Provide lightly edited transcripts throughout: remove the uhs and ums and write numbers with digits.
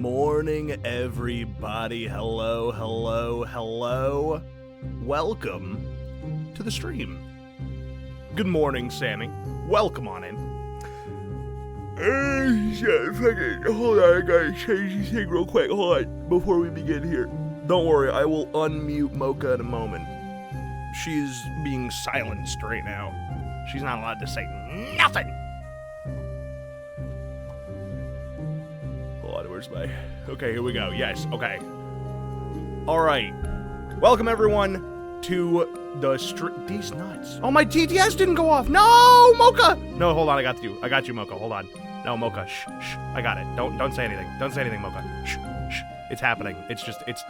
morning, everybody. Hello, hello, hello. Welcome to the stream. Good morning, Sammy. Welcome on in. Hold on, I gotta change this thing real quick. Hold on, before we begin here. Don't worry, I will unmute Mocha in a moment. She's being silenced right now. She's not allowed to say nothing. Hold on, where's my... Okay, here we go. Yes, okay. Alright. Welcome, everyone, to the Deezth Nuts. Oh, my TTS didn't go off. No, Mocha! No, hold on, I got you. I got you, Mocha. Hold on. No, Mocha, shh. I got it. Don't say anything. Don't say anything, Mocha. Shh. It's happening. It's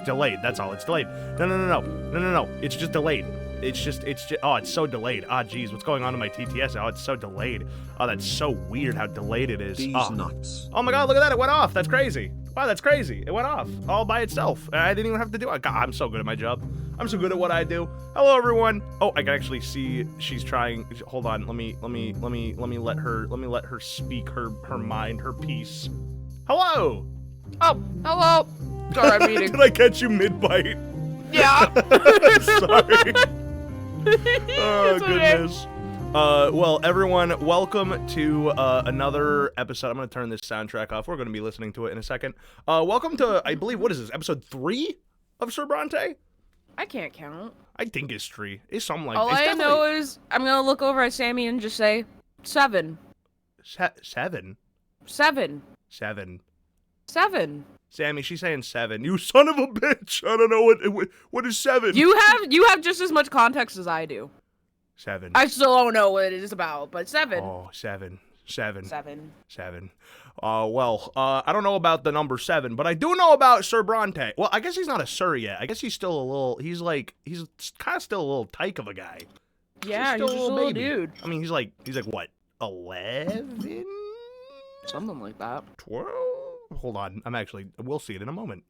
delayed. That's all. It's delayed. No. It's just delayed. It's just, oh, it's so delayed. Ah, geez, what's going on in my TTS? Oh, it's so delayed. Oh, that's so weird how delayed it is. Deezth Nuts. Oh my god, look at that. It went off. That's crazy. Wow, that's crazy. It went off all by itself. I didn't even have to do it. God, I'm so good at my job. I'm so good at what I do. Hello, everyone. Oh, I can actually see she's trying. Hold on. Let me let her speak her mind, her piece. Hello. Oh, hello. Sorry, I'm eating. Did I catch you mid-bite? Yeah. Sorry. Oh, goodness. Well, everyone, welcome to another episode. I'm going to turn this soundtrack off. We're going to be listening to it in a second. Welcome to, I believe, what is this, episode 3 of Sir Brante? I can't count. I think it's 3. It's something like All I know is I'm going to look over at Sammy and just say 7. 7? 7. 7. 7. Sammy, she's saying 7. You son of a bitch! I don't know what is 7. You have just as much context as I do. 7. I still don't know what it is about, but 7. Oh, 7. 7. 7. 7. Well, I don't know about the number 7, but I do know about Sir Brante. Well, I guess he's not a Sir yet. I guess he's still a little, he's kind of still a little tyke of a guy. Yeah, he's just a little dude. I mean, he's like what, 11? Something like that. 12? Hold on, we'll see it in a moment.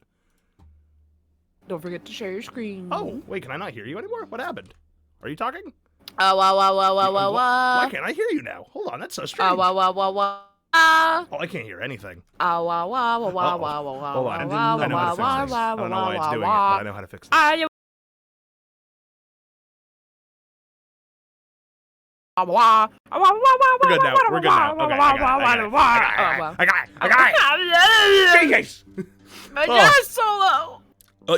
Don't forget to share your screen. Oh, wait, can I not hear you anymore? What happened? Are you talking? Why can't I hear you now? Hold on, that's so strange. Oh, I can't hear anything. Hold on, I know how to fix this. I don't know why it's doing it, but I know how to fix this. We're good now. We're good now. Okay, I got it. Jesus. My jazz solo. My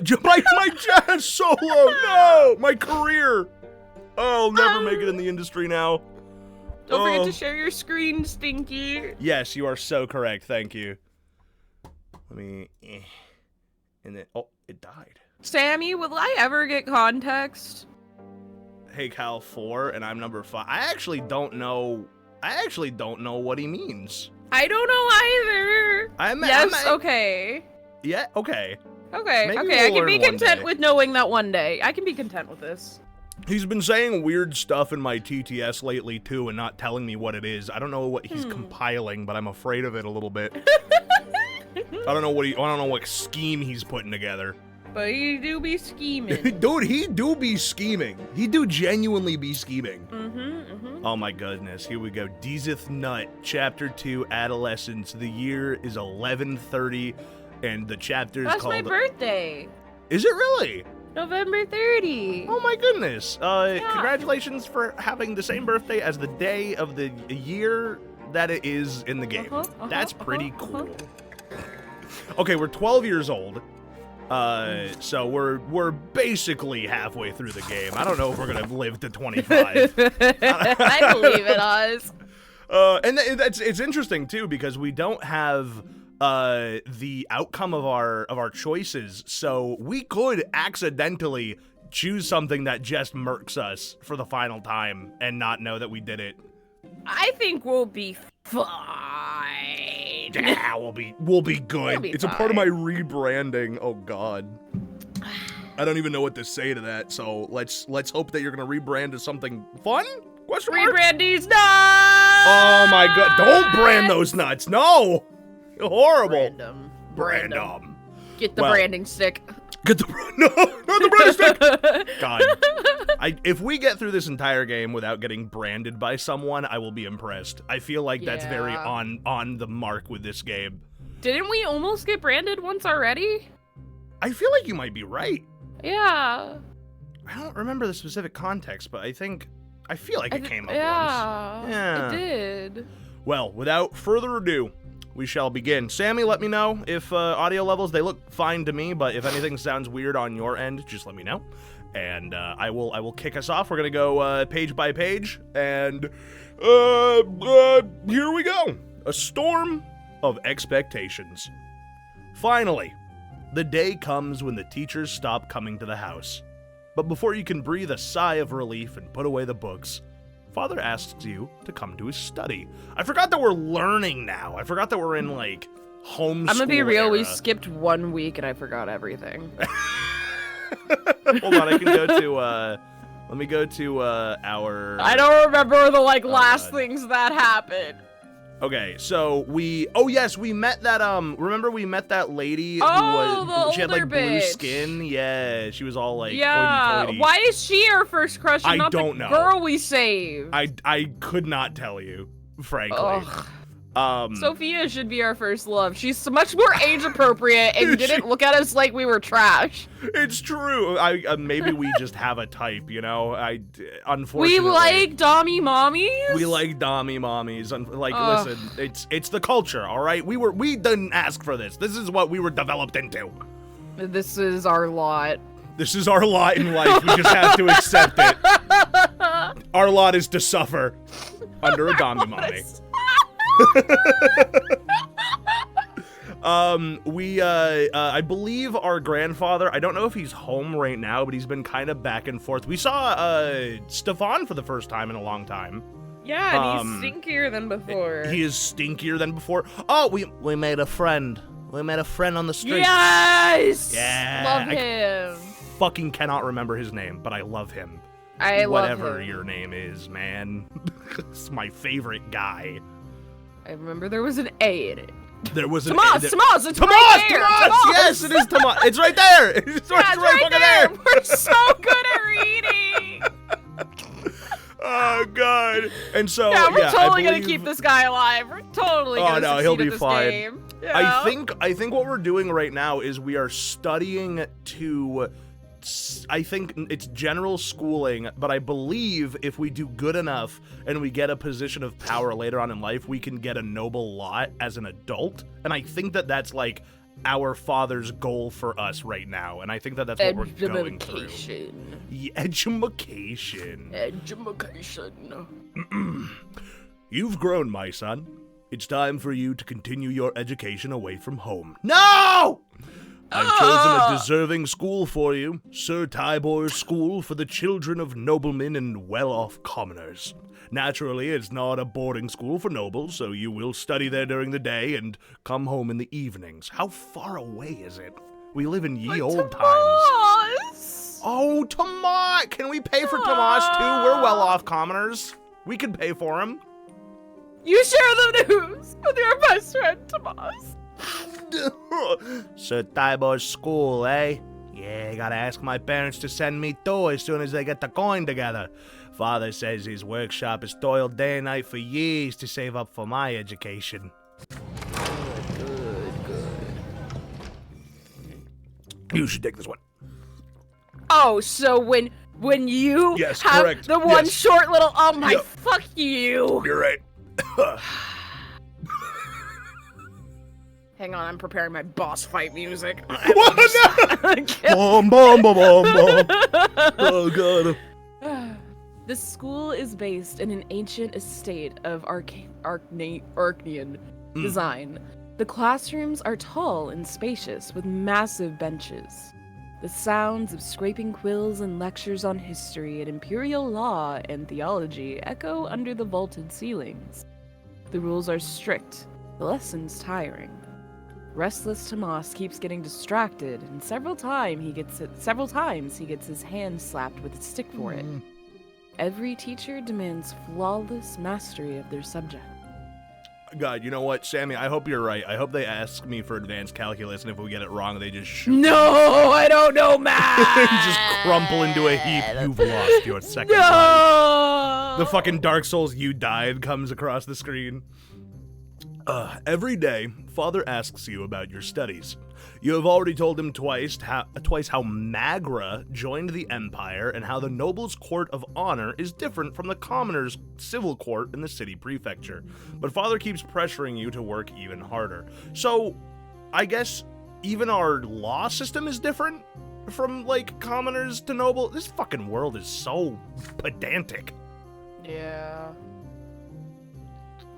jazz solo. No, my career. Oh, I'll never make it in the industry now. Don't forget to share your screen, Stinky. Yes, you are so correct. Thank you. Let me. And then, oh, it died. Sammy, will I ever get context? Hey, Cal 4, and I'm number 5. I actually don't know what he means. I don't know either. Okay. Yeah, okay. Okay, Maybe okay, I we'll can be learn one content day. with knowing that one day. I can be content with this. He's been saying weird stuff in my TTS lately, too, and not telling me what it is. I don't know what he's compiling, but I'm afraid of it a little bit. I don't know what scheme he's putting together. But he do be scheming. Dude, he do be scheming. He do genuinely be scheming. Mm-hmm. Oh my goodness, here we go. Deezth Nut, Chapter 2, Adolescence. The year is 1130, and the chapter is called... That's my birthday. Is it really? November 30. Oh my goodness. Congratulations for having the same birthday as the day of the year that it is in the game. That's pretty cool. Okay, we're 12 years old. So we're basically halfway through the game. I don't know if we're gonna live to 25. I believe in us. And it's interesting too because we don't have the outcome of our choices, so we could accidentally choose something that just murks us for the final time and not know that we did it. I think we'll be fine. Yeah, we'll be good. It's a part of my rebranding. Oh god. I don't even know what to say to that. So let's hope that you're gonna rebrand to something fun? Question mark? Rebrand these nuts. Oh my god! Don't brand those nuts. No, horrible. Brand them. them. Get the branding stick. Get the no, not the branding stick. God, if we get through this entire game without getting branded by someone, I will be impressed. I feel like that's very on the mark with this game. Didn't we almost get branded once already? I feel like you might be right. Yeah. I don't remember the specific context, but I feel like it came up once. Yeah, it did. Well, without further ado, we shall begin. Sammy, let me know if audio levels, they look fine to me, but if anything sounds weird on your end, just let me know. And I will kick us off. We're gonna go page by page, and here we go. A storm of expectations. Finally, the day comes when the teachers stop coming to the house. But before you can breathe a sigh of relief and put away the books, Father asks you to come to his study. I forgot that we're learning now. I forgot that we're in, like, homeschool I'm gonna be real, era. we skipped 1 week and I forgot everything. Hold on, I can go to, let me go to, our... I don't remember the, last things that happened. Okay, so oh yes, we met that, remember we met that lady who the she had, older like, blue bitch. skin? Yeah, she was all, like, Yeah, hoity-toity. why is she our first crush and I not don't the know. girl we saved? I could not tell you, frankly. Ugh. Um, Sophia should be our first love. She's so much more age appropriate and didn't look at us like we were trash. It's true. Maybe we just have a type, you know. We Unfortunately, like dommy mommies. we like dommy mommies. Listen, it's the culture, all right. We didn't ask for this. This is what we were developed into. This is our lot. This is our lot in life. We just have to accept it. Our lot is to suffer under a dommy mommy. I believe our grandfather, I don't know if he's home right now, but he's been kind of back and forth. We saw, Stefan for the first time in a long time. Yeah, and he's stinkier than before. He is stinkier than before. Oh, we made a friend. We met a friend on the street. Yes! Yeah. Love him. Fucking cannot remember his name, but I love him. I love Whatever him. your name is, man. It's my favorite guy. I remember there was an A in it. There was an Tomas, it's Tomas, right there. Tomas! Yes, it is Tomas. It's right there. It's right fucking there. We're so good at reading. Oh god. And so Yeah, we're totally I gonna believe, keep this guy alive. We're totally gonna no, succeed he'll be at this fine. game. Yeah. I think what we're doing right now is we are studying to, I think it's general schooling, but I believe if we do good enough and we get a position of power later on in life, we can get a noble lot as an adult. And I think that that's like our father's goal for us right now. And I think that that's what we're going through. Education. Education. Education. You've grown, my son. It's time for you to continue your education away from home. No! I've chosen a deserving school for you, Sir Tybor's School for the children of noblemen and well-off commoners. Naturally, it's not a boarding school for nobles, so you will study there during the day and come home in the evenings. How far away is it? We live in ye old times. Oh, Tomas! Can we pay for Tomas too? We're well-off commoners. We can pay for him. You share the news with your best friend, Tomas. Sir Tybor's School, eh? Yeah, I gotta ask my parents to send me too as soon as they get the coin together. Father says his workshop has toiled day and night for years to save up for my education. Good. You should take this one. Oh, so when you Yes, have correct. the one Yes. short little, oh my, Yep. fuck you. You're right. Hang on, I'm preparing my boss fight music. What? Bom, bom, bom, bom, bom. Oh, God. The school is based in an ancient estate of Arcanian design. The classrooms are tall and spacious with massive benches. The sounds of scraping quills and lectures on history and imperial law and theology echo under the vaulted ceilings. The rules are strict, the lessons tiring. Restless Tomas keeps getting distracted, and several times he gets his hand slapped with a stick for it. Every teacher demands flawless mastery of their subject. God, you know what, Sammy? I hope you're right. I hope they ask me for advanced calculus, and if we get it wrong, they just shoot. No, I don't know math. Just crumple into a heap. You've lost your second life. No. The fucking Dark Souls "you died" comes across the screen. Every day, Father asks you about your studies. You have already told him twice how Magra joined the Empire and how the Noble's Court of Honor is different from the Commoner's civil court in the city prefecture. But Father keeps pressuring you to work even harder. So, I guess even our law system is different from, like, Commoners to Noble? This fucking world is so pedantic. Yeah.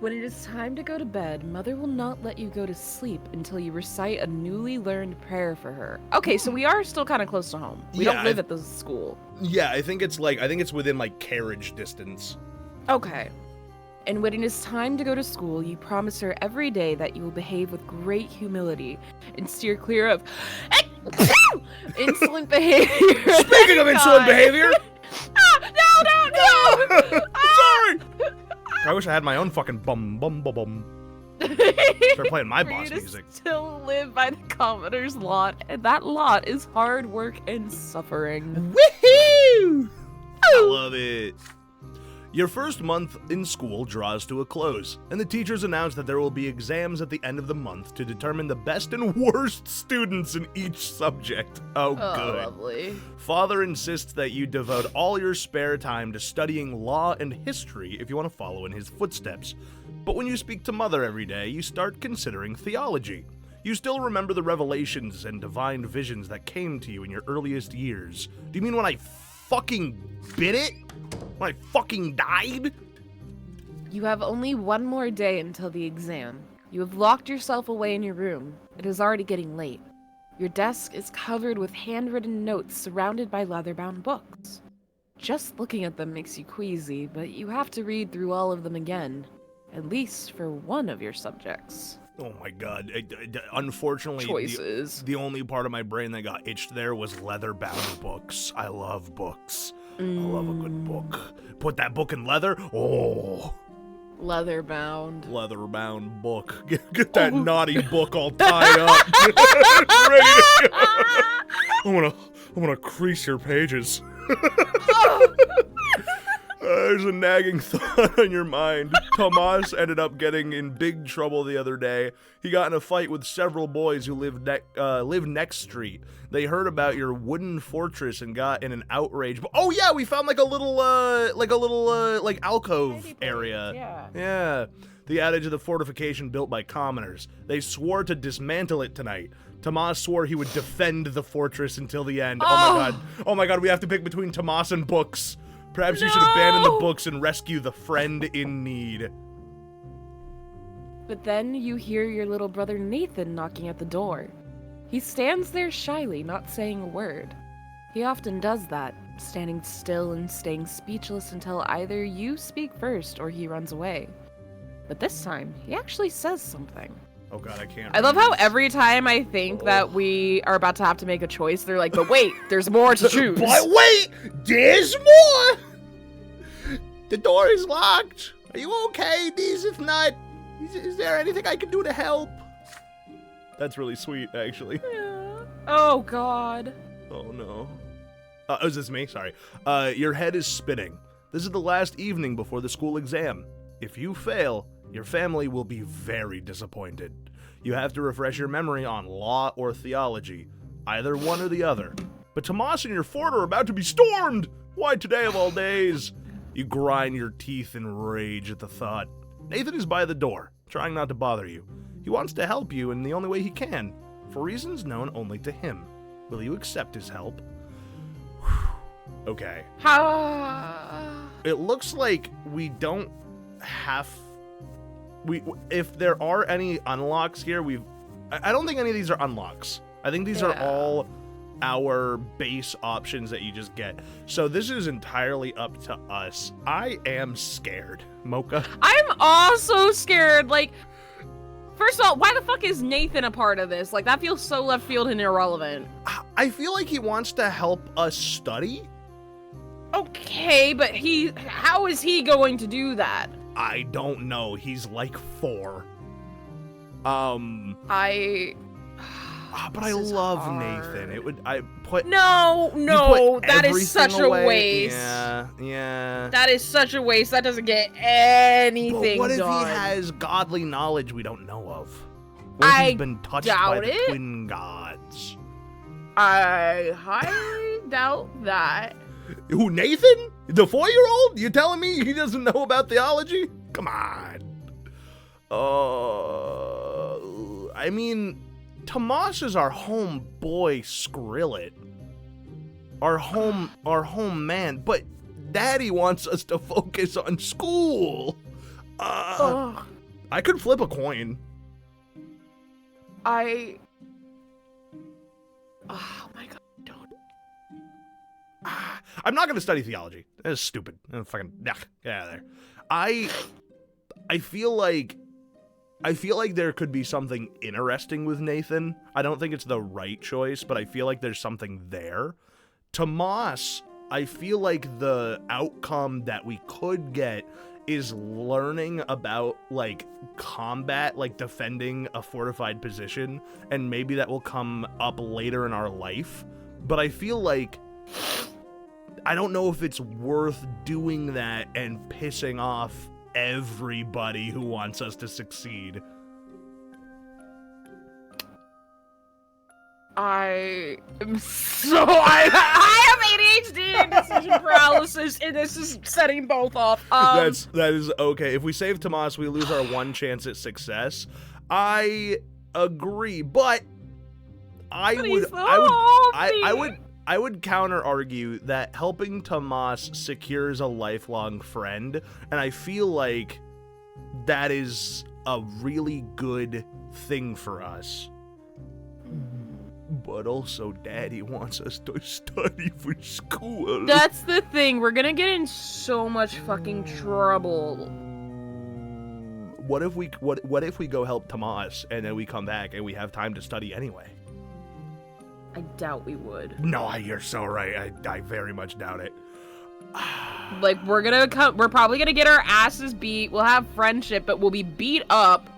When it is time to go to bed, Mother will not let you go to sleep until you recite a newly learned prayer for her. Okay, so we are still kind of close to home. We don't live at the school. Yeah, I think it's within, like, carriage distance. Okay. And when it is time to go to school, you promise her every day that you will behave with great humility and steer clear of insolent behavior. Speaking of insolent behavior! No! Sorry! I wish I had my own fucking bum. Start playing my boss music. Still live by the Commoner's lot, and that lot is hard work and suffering. Woohoo! I love it. Your first month in school draws to a close, and the teachers announce that there will be exams at the end of the month to determine the best and worst students in each subject. Oh, good. Lovely. Father insists that you devote all your spare time to studying law and history if you want to follow in his footsteps. But when you speak to Mother every day, you start considering theology. You still remember the revelations and divine visions that came to you in your earliest years. Do you mean when I fucking bit it? When I fucking died? You have only one more day until the exam. You have locked yourself away in your room. It is already getting late. Your desk is covered with handwritten notes surrounded by leather-bound books. Just looking at them makes you queasy, but you have to read through all of them again. At least for one of your subjects. Oh my god. Unfortunately, choices. The only part of my brain that got itched there was leather-bound books. I love books. I love a good book. Put that book in leather. Oh. Leather-bound. Leather-bound book. Get that naughty book all tied up. Ready to go. I'm gonna crease your pages. There's a nagging thought on your mind. Tomas ended up getting in big trouble the other day. He got in a fight with several boys who live next street. They heard about your wooden fortress and got in an outrage. Oh yeah, we found like a little alcove area. Yeah. The adage of the fortification built by commoners. They swore to dismantle it tonight. Tomas swore he would defend the fortress until the end. Oh my god, we have to pick between Tomas and books. Perhaps you should abandon the books and rescue the friend in need. But then you hear your little brother Nathan knocking at the door. He stands there shyly, not saying a word. He often does that, standing still and staying speechless until either you speak first or he runs away. But this time, he actually says something. Oh god, I can't. I love how every time I think that we are about to have to make a choice, they're like, but wait, there's more to choose. But wait, there's more! The door is locked. Are you okay, Deezth Nut? Is there anything I can do to help? That's really sweet, actually. Yeah. Oh god. Oh no. Is this me? Sorry. Your head is spinning. This is the last evening before the school exam. If you fail, your family will be very disappointed. You have to refresh your memory on law or theology, either one or the other. But Tomas and your fort are about to be stormed! Why today of all days? You grind your teeth in rage at the thought. Nathan is by the door, trying not to bother you. He wants to help you in the only way he can, for reasons known only to him. Will you accept his help? Okay. It looks like we don't have... If there are any unlocks here, I don't think any of these are unlocks. I think these are all our base options that you just get. So this is entirely up to us. I am scared, Mocha. I'm also scared. Like, first of all, why the fuck is Nathan a part of this? Like, that feels so left field and irrelevant. I feel like he wants to help us study. Okay, but how is he going to do that? I don't know. He's like 4. But I love Nathan. No, that is such a waste. Yeah. That is such a waste. That doesn't get anything But what if done. he has godly knowledge we don't know of? What if he's been touched by the twin gods? I highly doubt that. Who, Nathan? The 4-year-old? You telling me he doesn't know about theology? Come on. I mean, Tomas is our homeboy Skrillet. Our home man, but Daddy wants us to focus on school. I could flip a coin. Oh my god, don't. I'm not gonna study theology. That's stupid. Fucking get out of there. I feel like there could be something interesting with Nathan. I don't think it's the right choice, but I feel like there's something there. Tomas, I feel like the outcome that we could get is learning about, like, combat, like defending a fortified position, and maybe that will come up later in our life. But I feel like I don't know if it's worth doing that and pissing off everybody who wants us to succeed. I have ADHD and decision paralysis, and this is setting both off. That is okay. If we save Tomas, we lose our one chance at success. I agree, but I would counter argue that helping Tomas secures a lifelong friend, and I feel like that is a really good thing for us. But also, Daddy wants us to study for school. That's the thing. We're gonna get in so much fucking trouble. What if we go help Tomas and then we come back and we have time to study anyway? I doubt we would. No, you're so right. I very much doubt it. Like, we're probably gonna get our asses beat. We'll have friendship, but we'll be beat up.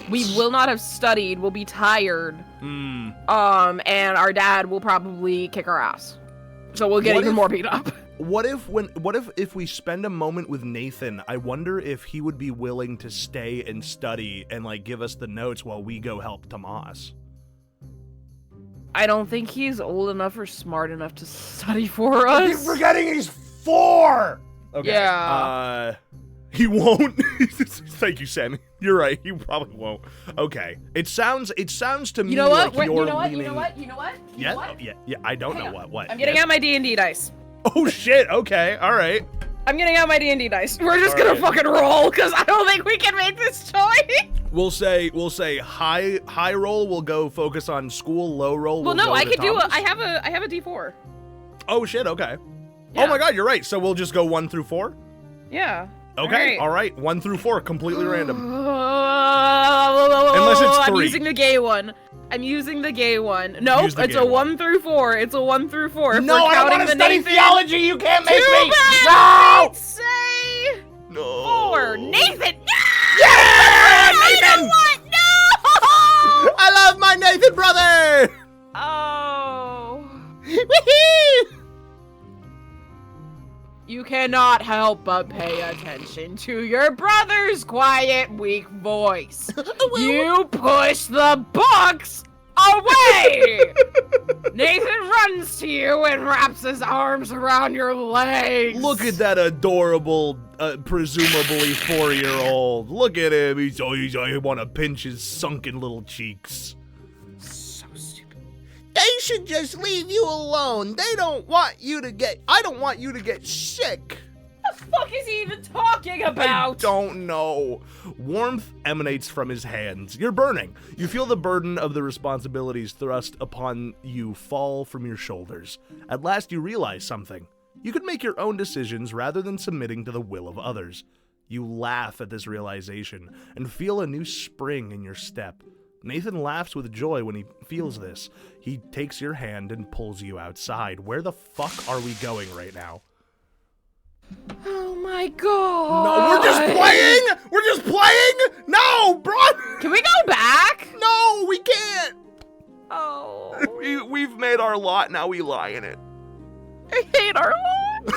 We will not have studied. We'll be tired. And our dad will probably kick our ass. So we'll get even more beat up. What if we spend a moment with Nathan? I wonder if he would be willing to stay and study and, like, give us the notes while we go help Tomas. I don't think he's old enough or smart enough to study for us. You're forgetting he's 4! Okay. Yeah. He won't. Thank you, Sammy. You're right. He probably won't. Okay. It sounds to me like you're leaning... You know what? Yeah. I don't know what. I'm getting out my D&D dice. Oh shit. Okay. All right. I'm getting out my D&D dice. We're just gonna fucking roll, because I don't think we can make this choice. We'll say high roll. We'll go focus on school. Low roll. Well, no, I could do I have a D4. Oh shit. Okay. Yeah. Oh my god, you're right. So we'll just go 1 through 4. Yeah. Okay, all right. 1 through 4, completely random. Unless it's 3. I'm using the gay one. Nope, it's a 1 through 4. It's a 1 through 4. No, I don't want to study theology. You can't make me. No! Say no. 4. Nathan, no! Yeah, Nathan! No! I love my Nathan brother! Oh. Woohoo! You cannot help but pay attention to your brother's quiet, weak voice. You push the books away! Nathan runs to you and wraps his arms around your legs. Look at that adorable, presumably 4-year-old. Look at him. I want to pinch his sunken little cheeks. They should just leave you alone. They don't want you to get... I don't want you to get sick. What the fuck is he even talking about? I don't know. Warmth emanates from his hands. You're burning. You feel the burden of the responsibilities thrust upon you fall from your shoulders. At last you realize something. You could make your own decisions rather than submitting to the will of others. You laugh at this realization and feel a new spring in your step. Nathan laughs with joy when he feels this. He takes your hand and pulls you outside. Where the fuck are we going right now? Oh my god. No, we're just playing? We're just playing? No, bro. Can we go back? No, we can't. Oh. We've made our lot, now we lie in it. I hate our lot.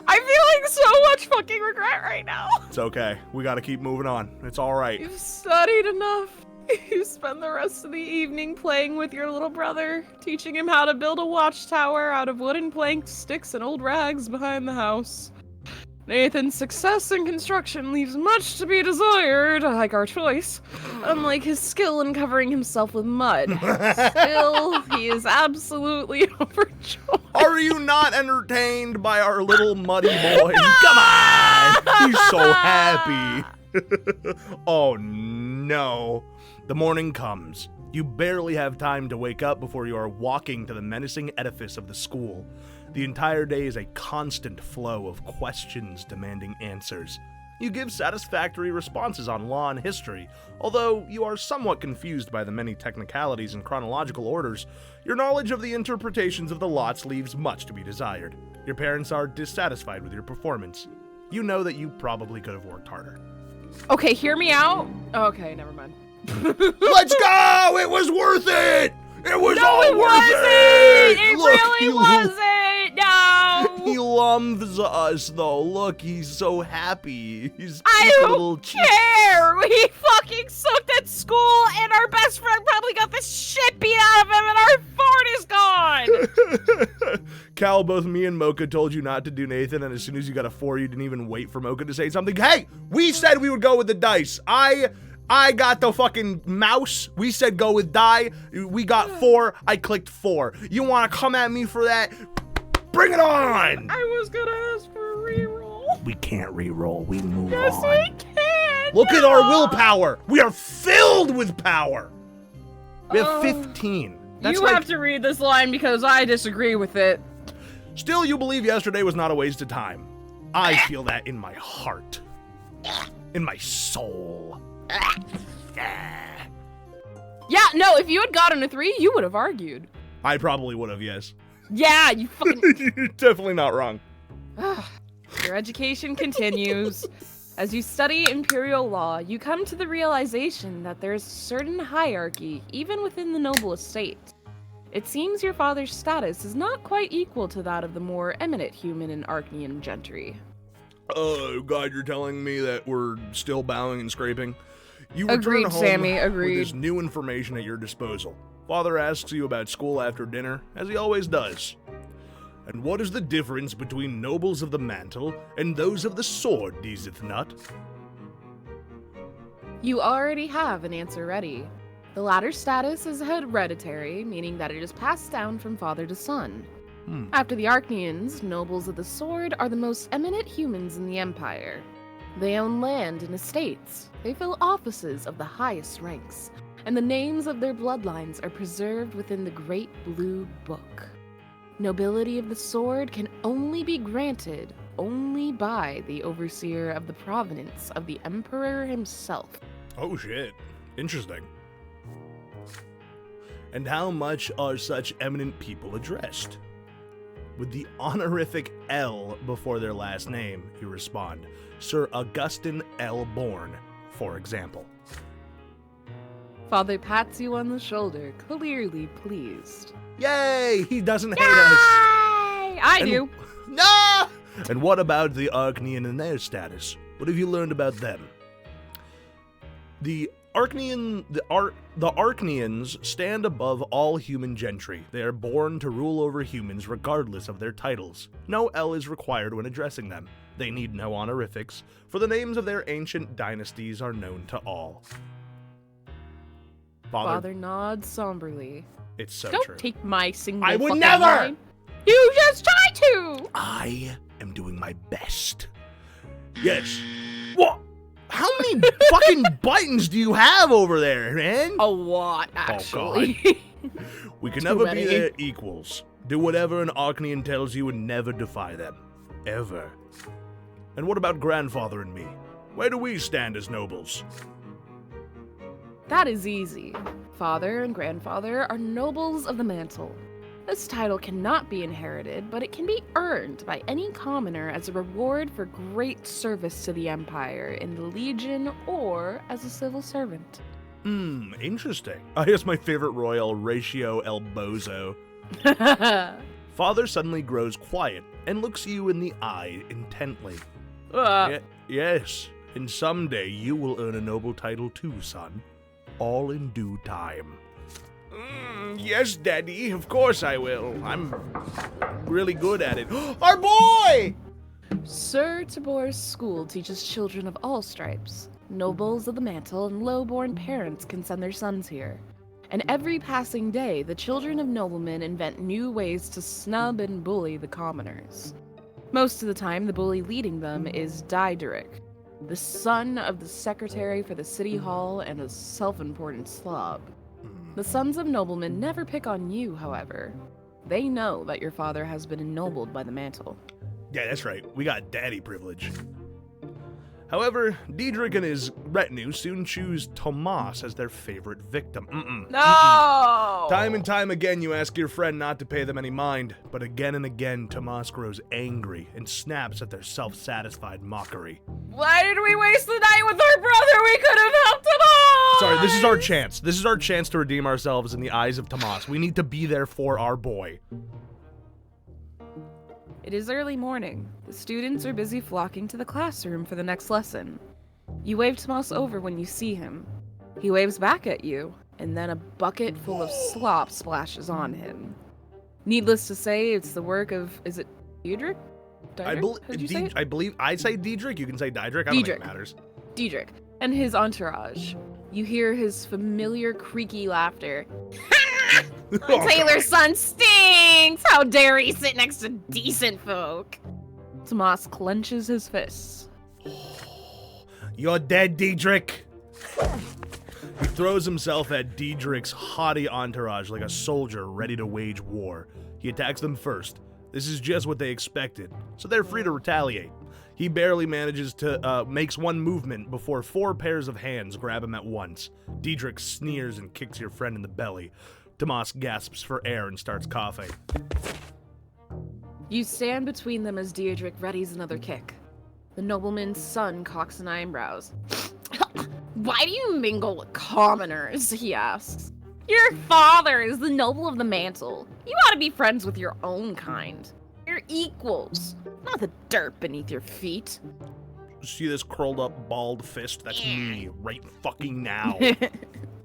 I'm feeling so much fucking regret right now. It's okay. We gotta keep moving on. It's alright. You've studied enough. You spend the rest of the evening playing with your little brother, teaching him how to build a watchtower out of wooden planks, sticks, and old rags behind the house. Nathan's success in construction leaves much to be desired, like our choice, unlike his skill in covering himself with mud. Still, he is absolutely overjoyed. Are you not entertained by our little muddy boy? Come on! He's so happy. Oh no. The morning comes. You barely have time to wake up before you are walking to the menacing edifice of the school. The entire day is a constant flow of questions demanding answers. You give satisfactory responses on law and history. Although you are somewhat confused by the many technicalities and chronological orders, your knowledge of the interpretations of the lots leaves much to be desired. Your parents are dissatisfied with your performance. You know that you probably could have worked harder. Okay, hear me out. Okay, never mind. Let's go! It was worth it! It was No, all it worth wasn't! it! It Look, really wasn't! No! He loves us, though. Look, he's so happy. He's I just a don't little cheap. care! We fucking sucked at school, and our best friend probably got the shit beat out of him, and our fort is gone! Cal, both me and Mocha told you not to do Nathan, and as soon as you got a 4, you didn't even wait for Mocha to say something. Hey! We said we would go with the dice. I got the fucking mouse. We said go with die. We got 4. I clicked 4. You want to come at me for that? Bring it on! I was gonna ask for a reroll. We can't re-roll. We move Yes, on. we can! Look at our willpower. We are filled with power. We have 15. That's You like, have to read this line because I disagree with it. Still, you believe yesterday was not a waste of time. I feel that in my heart. In my soul. Yeah, no, if you had gotten a 3, you would have argued. I probably would have, yes. Yeah, you fucking... You're definitely not wrong. Your education continues. As you study imperial law, you come to the realization that there is a certain hierarchy, even within the noble estate. It seems your father's status is not quite equal to that of the more eminent human and Arknian gentry. Oh, God, you're telling me that we're still bowing and scraping? You return Agreed, home Sammy, agreed. with this new information at your disposal. Father asks you about school after dinner, as he always does. And what is the difference between nobles of the mantle and those of the sword, Deezth Nut? You already have an answer ready. The latter's status is hereditary, meaning that it is passed down from father to son. After the Arknians, nobles of the sword are the most eminent humans in the Empire. They own land and estates. They fill offices of the highest ranks, and the names of their bloodlines are preserved within the Great Blue Book. Nobility of the sword can only be granted only by the overseer of the province of the Emperor himself. Oh shit. Interesting. And how much are such eminent people addressed? With the honorific L before their last name, you respond. Sir Augustin L. Bourne, for example. Father pats you on the shoulder, clearly pleased. Yay! He doesn't hate us. I do. No! And what about the Arknian and their status? What have you learned about them? The Arknians stand above all human gentry. They are born to rule over humans regardless of their titles. No L is required when addressing them. They need no honorifics, for the names of their ancient dynasties are known to all. Father nods somberly. It's so Don't true. take my single I would fucking never! line. You just tried to! I am doing my best. Yes. What? How many fucking buttons do you have over there, man? A lot, actually. We can Too never many. be their equals. Do whatever an Arknian tells you and never defy them. Ever. And what about grandfather and me? Where do we stand as nobles? That is easy. Father and grandfather are nobles of the mantle. This title cannot be inherited, but it can be earned by any commoner as a reward for great service to the Empire in the Legion or as a civil servant. Interesting. I guess my favorite royal, Ratio El Bozo. Father suddenly grows quiet and looks you in the eye intently. Yes, and someday you will earn a noble title too, son. All in due time. Yes, Daddy, of course I will. I'm really good at it. Our boy! Sir Tabor's school teaches children of all stripes. Nobles of the mantle and low-born parents can send their sons here. And every passing day, the children of noblemen invent new ways to snub and bully the commoners. Most of the time, the bully leading them is Deezth, the son of the secretary for the city hall and a self-important slob. The sons of noblemen never pick on you, however. They know that your father has been ennobled by the mantle. Yeah, that's right. We got daddy privilege. However, Deezth and his retinue soon choose Tomas as their favorite victim. No! Time and time again, you ask your friend not to pay them any mind, but again and again, Tomas grows angry and snaps at their self-satisfied mockery. Why did we waste the night with our brother? We could have helped him all! Sorry, this is our chance. This is our chance to redeem ourselves in the eyes of Tomas. We need to be there for our boy. It is early morning. The students are busy flocking to the classroom for the next lesson. You wave Tomas over when you see him. He waves back at you, and then a bucket full of slop splashes on him. Needless to say, it's the work of, is it Deezth? I believe I say Deezth. You can say Deezth. I don't think it matters. Deezth and his entourage. You hear his familiar creaky laughter. Taylor's son stinks! How dare he sit next to decent folk? Tomas clenches his fists. You're dead, Deezth. He throws himself at Deezth's haughty entourage like a soldier ready to wage war. He attacks them first. This is just what they expected, so they're free to retaliate. He barely manages to makes one movement before 4 pairs of hands grab him at once. Deezth sneers and kicks your friend in the belly. Tomas gasps for air and starts coughing. You stand between them as Deezth readies another kick. The nobleman's son cocks an eyebrows. Why do you mingle with commoners? He asks. Your father is the noble of the mantle. You ought to be friends with your own kind. You're equals, not the dirt beneath your feet. See this curled up bald fist? That's me right fucking now. I'm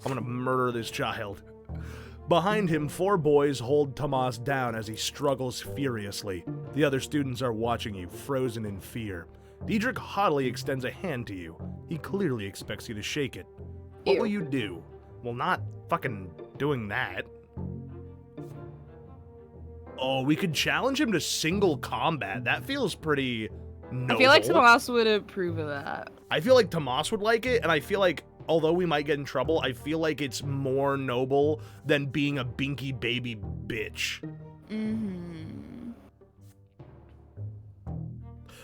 gonna murder this child. Behind him, 4 boys hold Tomas down as he struggles furiously. The other students are watching you, frozen in fear. Deezth haughtily extends a hand to you. He clearly expects you to shake it. What will you do? Well, not fucking doing that. Oh, we could challenge him to single combat. That feels pretty noble. I feel like Tomas would approve of that. I feel like Tomas would like it, and I feel like although we might get in trouble, I feel like it's more noble than being a binky baby bitch.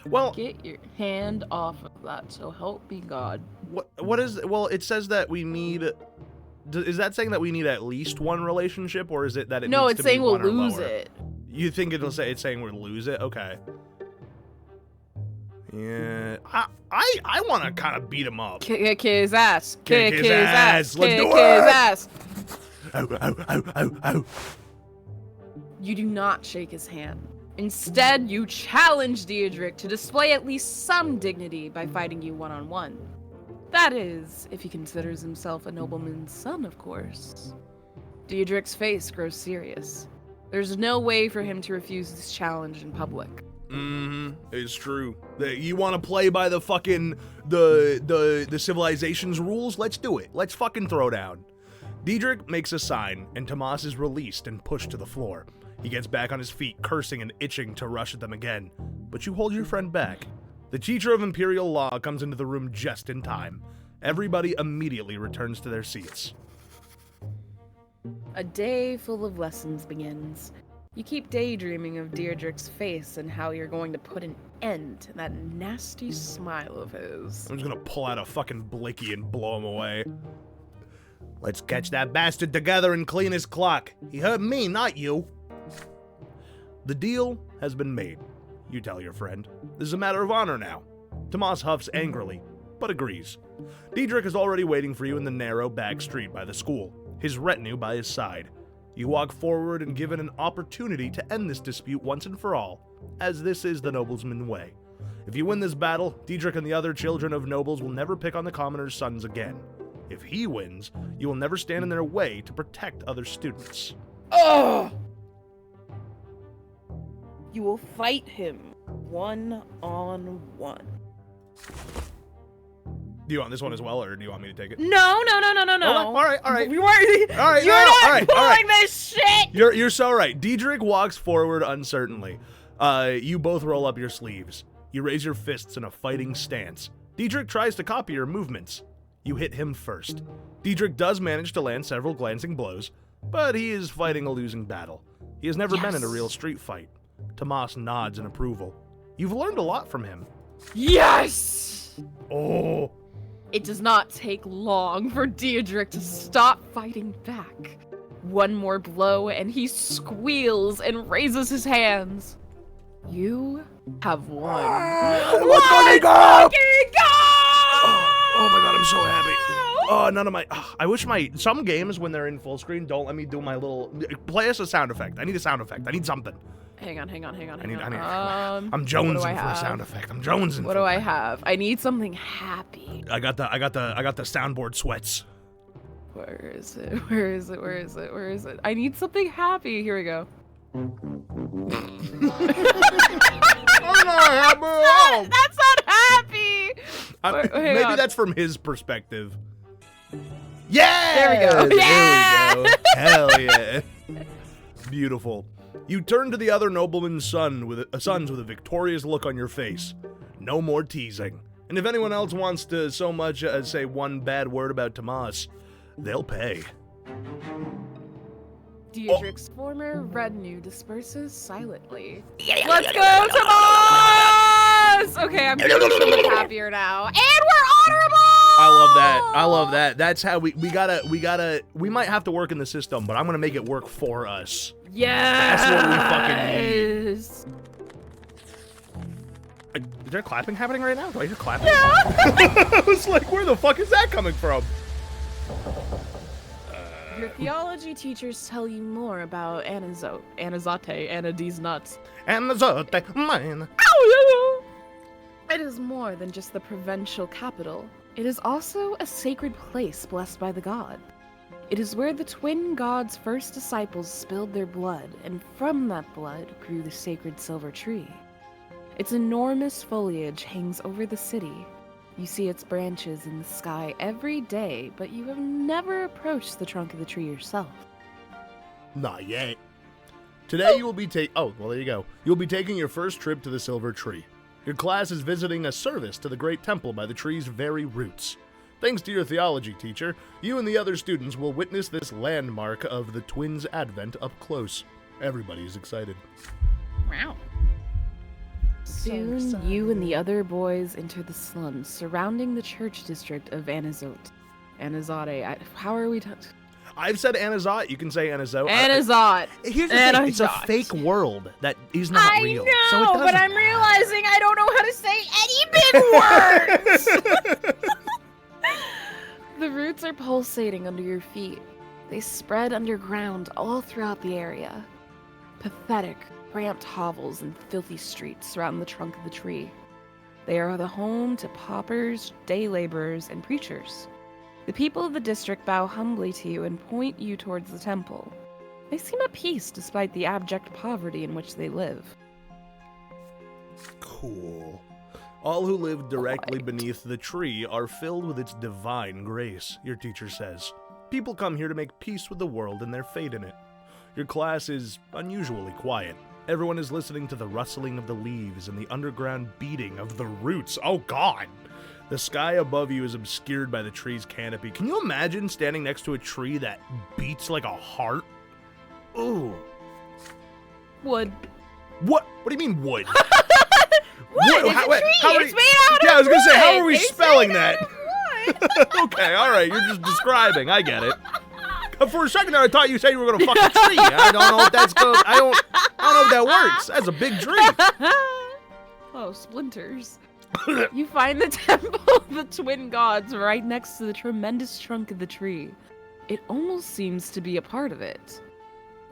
Well, get your hand off of that, so help me God. What is, well, it says that we need, is that saying that we need at least one relationship, or is it that it no, needs it's to saying be we'll one or lose lower? it. You think it's saying we'll lose it? Okay. Yeah, I want to kind of beat him up. Kick his ass. Kick his ass. Let's do it. Kick his ass. Ow, ow, ow, ow, ow. You do not shake his hand. Instead, you challenge Deezth to display at least some dignity by fighting you one-on-one. That is, if he considers himself a nobleman's son, of course. Deezth's face grows serious. There's no way for him to refuse this challenge in public. It's true. You want to play by the fucking, the civilization's rules? Let's do it. Let's fucking throw down. Deezth makes a sign, and Tomas is released and pushed to the floor. He gets back on his feet, cursing and itching to rush at them again. But you hold your friend back. The teacher of Imperial Law comes into the room just in time. Everybody immediately returns to their seats. A day full of lessons begins. You keep daydreaming of Deezth's face and how you're going to put an end to that nasty smile of his. I'm just gonna pull out a fucking blicky and blow him away. Let's catch that bastard together and clean his clock. He hurt me, not you. The deal has been made. You tell your friend. This is a matter of honor now. Tomas huffs angrily. but agrees. Deezth is already waiting for you in the narrow back street by the school, his retinue by his side. You walk forward and given an opportunity to end this dispute once and for all, as this is the nobleman's way. If you win this battle, Deezth and the other children of nobles will never pick on the commoners' sons again. If he wins, you will never stand in their way to protect other students. Oh! You will fight him one-on-one. Do you want this one as well, or do you want me to take it? No. All right. We weren't. All right, You're not pulling this shit. You're so right. Deezth walks forward uncertainly. You both roll up your sleeves. You raise your fists in a fighting stance. Deezth tries to copy your movements. You hit him first. Deezth does manage to land several glancing blows, but he is fighting a losing battle. He has never been in a real street fight. Tomas nods in approval. You've learned a lot from him. Yes! Oh. It does not take long for Deezth to stop fighting back. One more blow and he squeals and raises his hands. You have won. Let's fucking go! Oh my god, I'm so happy. Oh, none of my... I wish some games, when they're in full screen, don't let me do my little... Play us a sound effect. I need a sound effect. I need something. Hang on. I'm jonesing for a sound effect. I'm jonesing. What do I have? I need something happy. I got the soundboard sweats. Where is it? I need something happy. Here we go. That's not happy. Maybe that's from his perspective. Yeah! There we go. Yeah! There we go. Hell yeah. Beautiful. You turn to the other nobleman's sons with a victorious look on your face. No more teasing. And if anyone else wants to so much as say one bad word about Tomas, they'll pay. Deezth's former retinue disperses silently. Let's go, Tomas! Okay, I'm really happier now. And we're honorable! I love that. That's how we might have to work in the system, but I'm gonna make it work for us. Yes! That's what we fucking need. Is there clapping happening right now? Do I hear clapping? Yeah. I was like, where the fuck is that coming from? Your theology teachers tell you more about Deezth Nuts. Anazote, mine. It is more than just the provincial capital. It is also a sacred place blessed by the god. It is where the twin gods' first disciples spilled their blood, and from that blood grew the sacred silver tree. Its enormous foliage hangs over the city. You see its branches in the sky every day, but you have never approached the trunk of the tree yourself. Not yet. Today you will be well, there you go. You'll be taking your first trip to the silver tree. Your class is visiting a service to the great temple by the tree's very roots. Thanks to your theology teacher, you and the other students will witness this landmark of the twins' advent up close. Everybody is excited. Wow. Soon, you and the other boys enter the slums surrounding the church district of Anazote. How are we I've said Anazote, you can say Anazote. Anazote. Here's the thing, it's a fake world that is not real. I know, so but I'm realizing I don't know how to say any big words! The roots are pulsating under your feet. They spread underground all throughout the area. Pathetic, cramped hovels and filthy streets surround the trunk of the tree. They are the home to paupers, day laborers, and preachers. The people of the district bow humbly to you and point you towards the temple. They seem at peace despite the abject poverty in which they live. Cool. All who live directly beneath the tree are filled with its divine grace, your teacher says. People come here to make peace with the world and their fate in it. Your class is unusually quiet. Everyone is listening to the rustling of the leaves and the underground beating of the roots. Oh god! The sky above you is obscured by the tree's canopy. Can you imagine standing next to a tree that beats like a heart? Ooh. Wood. What? What do you mean wood? Wood! It's a tree! It's made out of Yeah, I was gonna say, how are we It's spelling made that? out of wood. Okay, alright, you're just describing. I get it. For a second there, I thought you said you were gonna fuck a tree. I don't know if that's good. I don't know if that works. That's a big tree. Oh, splinters. You find the temple of the twin gods right next to the tremendous trunk of the tree. It almost seems to be a part of it.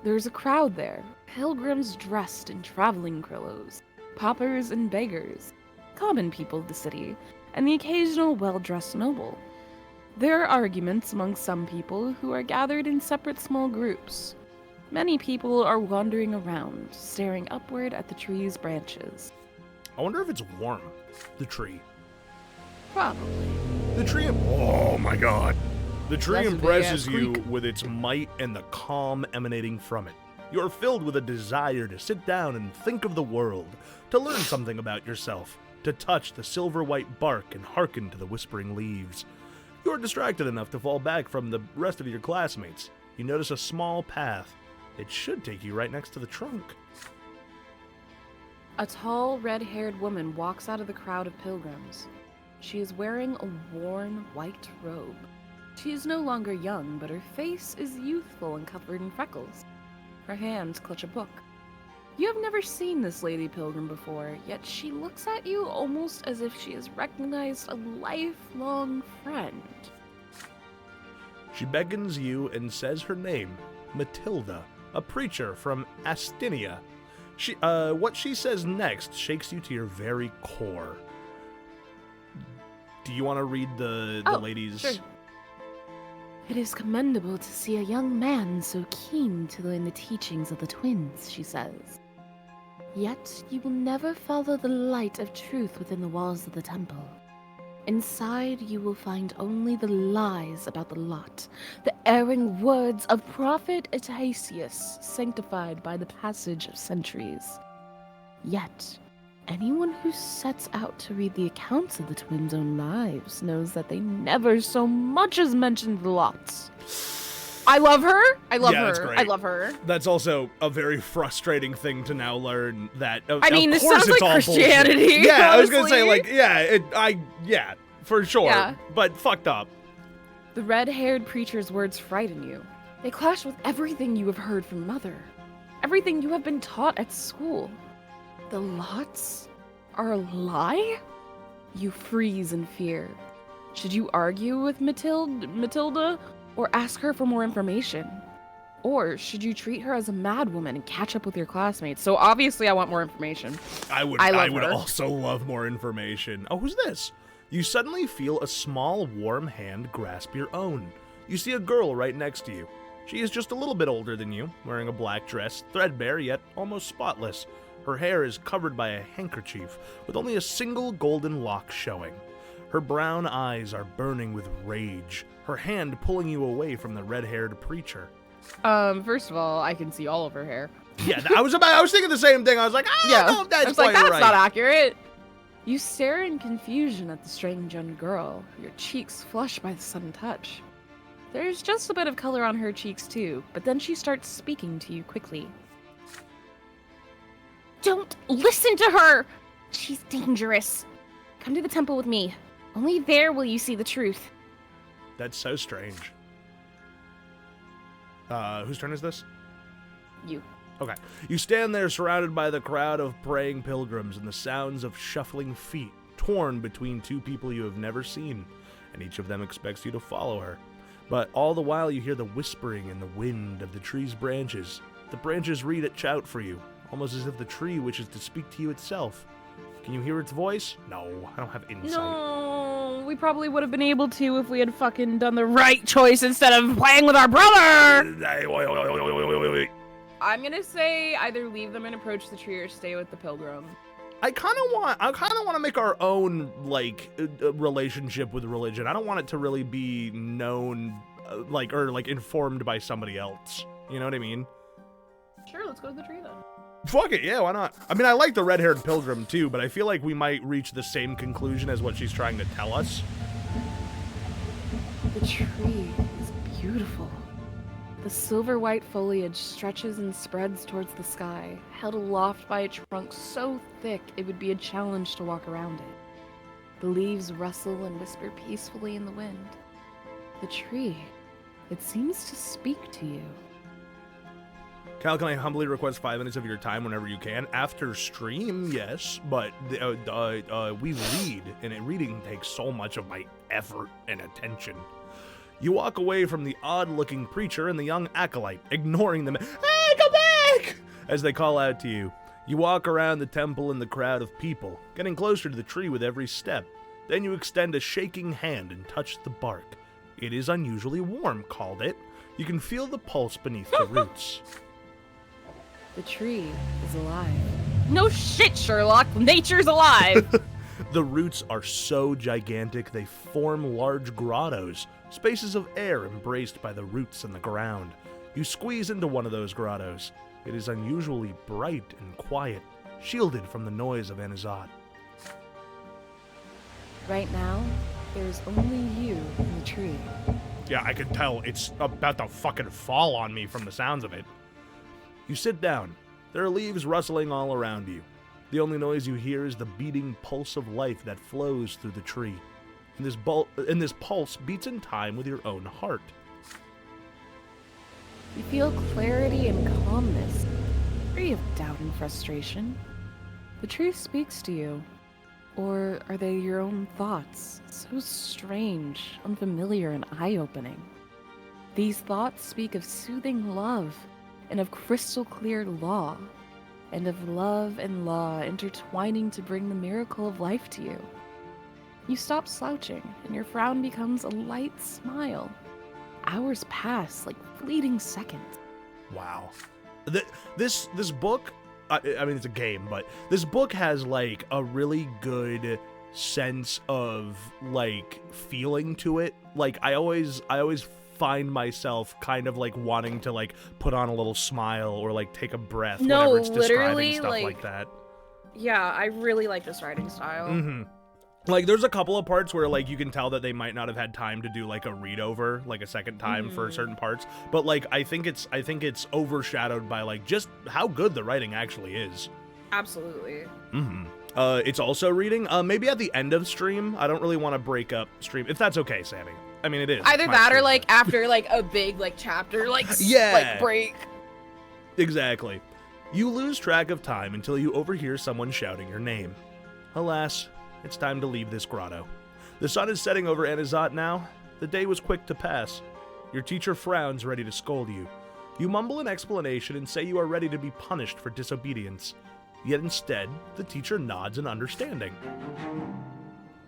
There's a crowd there, pilgrims dressed in traveling crillos, paupers and beggars, common people of the city, and the occasional well-dressed noble. There are arguments among some people who are gathered in separate small groups. Many people are wandering around, staring upward at the tree's branches. I wonder if it's warm, the tree. Probably. The tree, oh my god. The tree That's a impresses big-ass you creek. with its might and the calm emanating from it. You are filled with a desire to sit down and think of the world, to learn something about yourself, to touch the silver white bark and hearken to the whispering leaves. You are distracted enough to fall back from the rest of your classmates. You notice a small path. It should take you right next to the trunk. A tall, red-haired woman walks out of the crowd of pilgrims. She is wearing a worn, white robe. She is no longer young, but her face is youthful and covered in freckles. Her hands clutch a book. You have never seen this lady pilgrim before, yet she looks at you almost as if she has recognized a lifelong friend. She beckons you and says her name, Matilda, a preacher from Astinia. What she says next shakes you to your very core. Do you want to read the lady's... Sure. It is commendable to see a young man so keen to learn the teachings of the twins, she says. Yet you will never follow the light of truth within the walls of the temple. Inside you will find only the lies about the lot, the erring words of Prophet Etasius, sanctified by the passage of centuries. Yet, anyone who sets out to read the accounts of the twins' own lives knows that they never so much as mentioned the lots. I love her. I love her. That's great. I love her. That's also a very frustrating thing to now learn that, I mean, of this course sounds it's like all Christianity, bullshit. Yeah, I was gonna say, honestly. for sure, Yeah. but fucked up. The red-haired preacher's words frighten you. They clash with everything you have heard from Mother. Everything you have been taught at school. The lots are a lie? You freeze in fear. Should you argue with Matilda, or ask her for more information? Or should you treat her as a madwoman and catch up with your classmates? So obviously I want more information. I would her. also love more information. Oh, who's this? You suddenly feel a small, warm hand grasp your own. You see a girl right next to you. She is just a little bit older than you, wearing a black dress, threadbare yet almost spotless. Her hair is covered by a handkerchief, with only a single golden lock showing. Her brown eyes are burning with rage, her hand pulling you away from the red-haired preacher. First of all, I can see all of her hair. Yeah, I was thinking the same thing. I was like, I don't know if that's I was like, quite that's right. not accurate. You stare in confusion at the strange young girl, your cheeks flushed by the sudden touch. There's just a bit of color on her cheeks too, but then she starts speaking to you quickly. Don't listen to her! She's dangerous. Come to the temple with me. Only there will you see the truth. That's so strange. Whose turn is this? You. Okay. You stand there surrounded by the crowd of praying pilgrims and the sounds of shuffling feet, torn between two people you have never seen, and each of them expects you to follow her. But all the while you hear the whispering in the wind of the tree's branches. The branches read it shout for you, almost as if the tree wishes to speak to you itself. Can you hear its voice? No, I don't have insight. No, we probably would have been able to if we had fucking done the right choice instead of playing with our brother! I'm gonna say either leave them and approach the tree or stay with the pilgrim. I kind of want to make our own, relationship with religion. I don't want it to really be known, informed by somebody else. You know what I mean? Sure, let's go to the tree then. Fuck it, yeah, why not? I mean, I like the red-haired pilgrim too, but I feel like we might reach the same conclusion as what she's trying to tell us. The tree is beautiful. The silver white foliage stretches and spreads towards the sky, held aloft by a trunk so thick it would be a challenge to walk around it. The leaves rustle and whisper peacefully in the wind. The tree, it seems to speak to you. Cal, can I humbly request 5 minutes of your time whenever you can? After stream, yes, but we read, and reading takes so much of my effort and attention. You walk away from the odd-looking preacher and the young acolyte, ignoring them. Hey, come back! As they call out to you. You walk around the temple in the crowd of people, getting closer to the tree with every step. Then you extend a shaking hand and touch the bark. It is unusually warm, called it. You can feel the pulse beneath the roots. The tree is alive. No shit, Sherlock! Nature's alive! The roots are so gigantic they form large grottos, spaces of air embraced by the roots and the ground. You squeeze into one of those grottos. It is unusually bright and quiet, shielded from the noise of Anizat. Right now, there's only you in the tree. Yeah, I can tell it's about to fucking fall on me from the sounds of it. You sit down. There are leaves rustling all around you. The only noise you hear is the beating pulse of life that flows through the tree. And this pulse beats in time with your own heart. You feel clarity and calmness, free of doubt and frustration. The tree speaks to you. Or are they your own thoughts? So strange, unfamiliar, and eye-opening. These thoughts speak of soothing love, and of crystal-clear law, and of love and law intertwining to bring the miracle of life to you. You stop slouching, and your frown becomes a light smile. Hours pass like fleeting seconds. Wow. This book, I mean, it's a game, but this book has, like, a really good sense of, like, feeling to it. Like, I always find myself kind of, like, wanting to, like, put on a little smile or, like, take a breath whenever it's describing stuff like that. Yeah, I really like this writing style. Mm-hmm. Like, there's a couple of parts where, like, you can tell that they might not have had time to do, like, a read-over, like, a second time for certain parts. But, like, I think it's overshadowed by, like, just how good the writing actually is. Absolutely. Mm-hmm. It's also reading. Maybe at the end of stream. I don't really want to break up stream, if that's okay, Sammy. I mean, it is. Either that or, like, after, like, a big, like, chapter, like, like, break. Exactly. You lose track of time until you overhear someone shouting your name. Alas, it's time to leave this grotto. The sun is setting over Anizat now. The day was quick to pass. Your teacher frowns, ready to scold you. You mumble an explanation and say you are ready to be punished for disobedience. Yet instead, the teacher nods in understanding.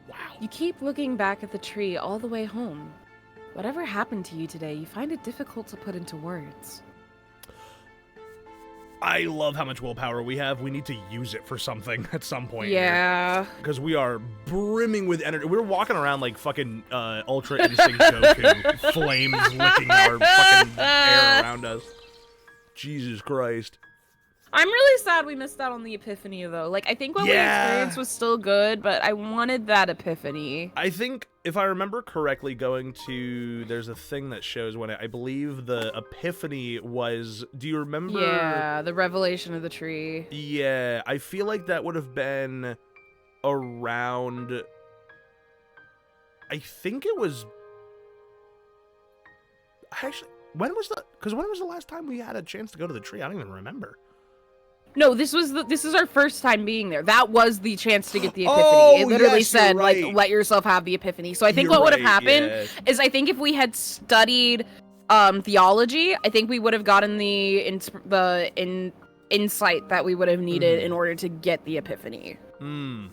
Wow. You keep looking back at the tree all the way home. Whatever happened to you today, you find it difficult to put into words. I love how much willpower we have. We need to use it for something at some point. Yeah. Because we are brimming with energy. We're walking around like fucking Ultra Instinct Goku, flames licking our fucking air around us. Jesus Christ. I'm really sad we missed out on the epiphany, though. Like, I think what we experienced was still good, but I wanted that epiphany. I think, if I remember correctly, there's a thing that shows when I believe the epiphany was, do you remember? Yeah, the revelation of the tree. Yeah, I feel like that would have been around, I think it was, actually, when was the last time we had a chance to go to the tree? I don't even remember. No, this is our first time being there. That was the chance to get the epiphany. It literally said, right. like, let yourself have the epiphany. So I think what would have happened is I think if we had studied theology, I think we would have gotten the insight that we would have needed in order to get the epiphany. So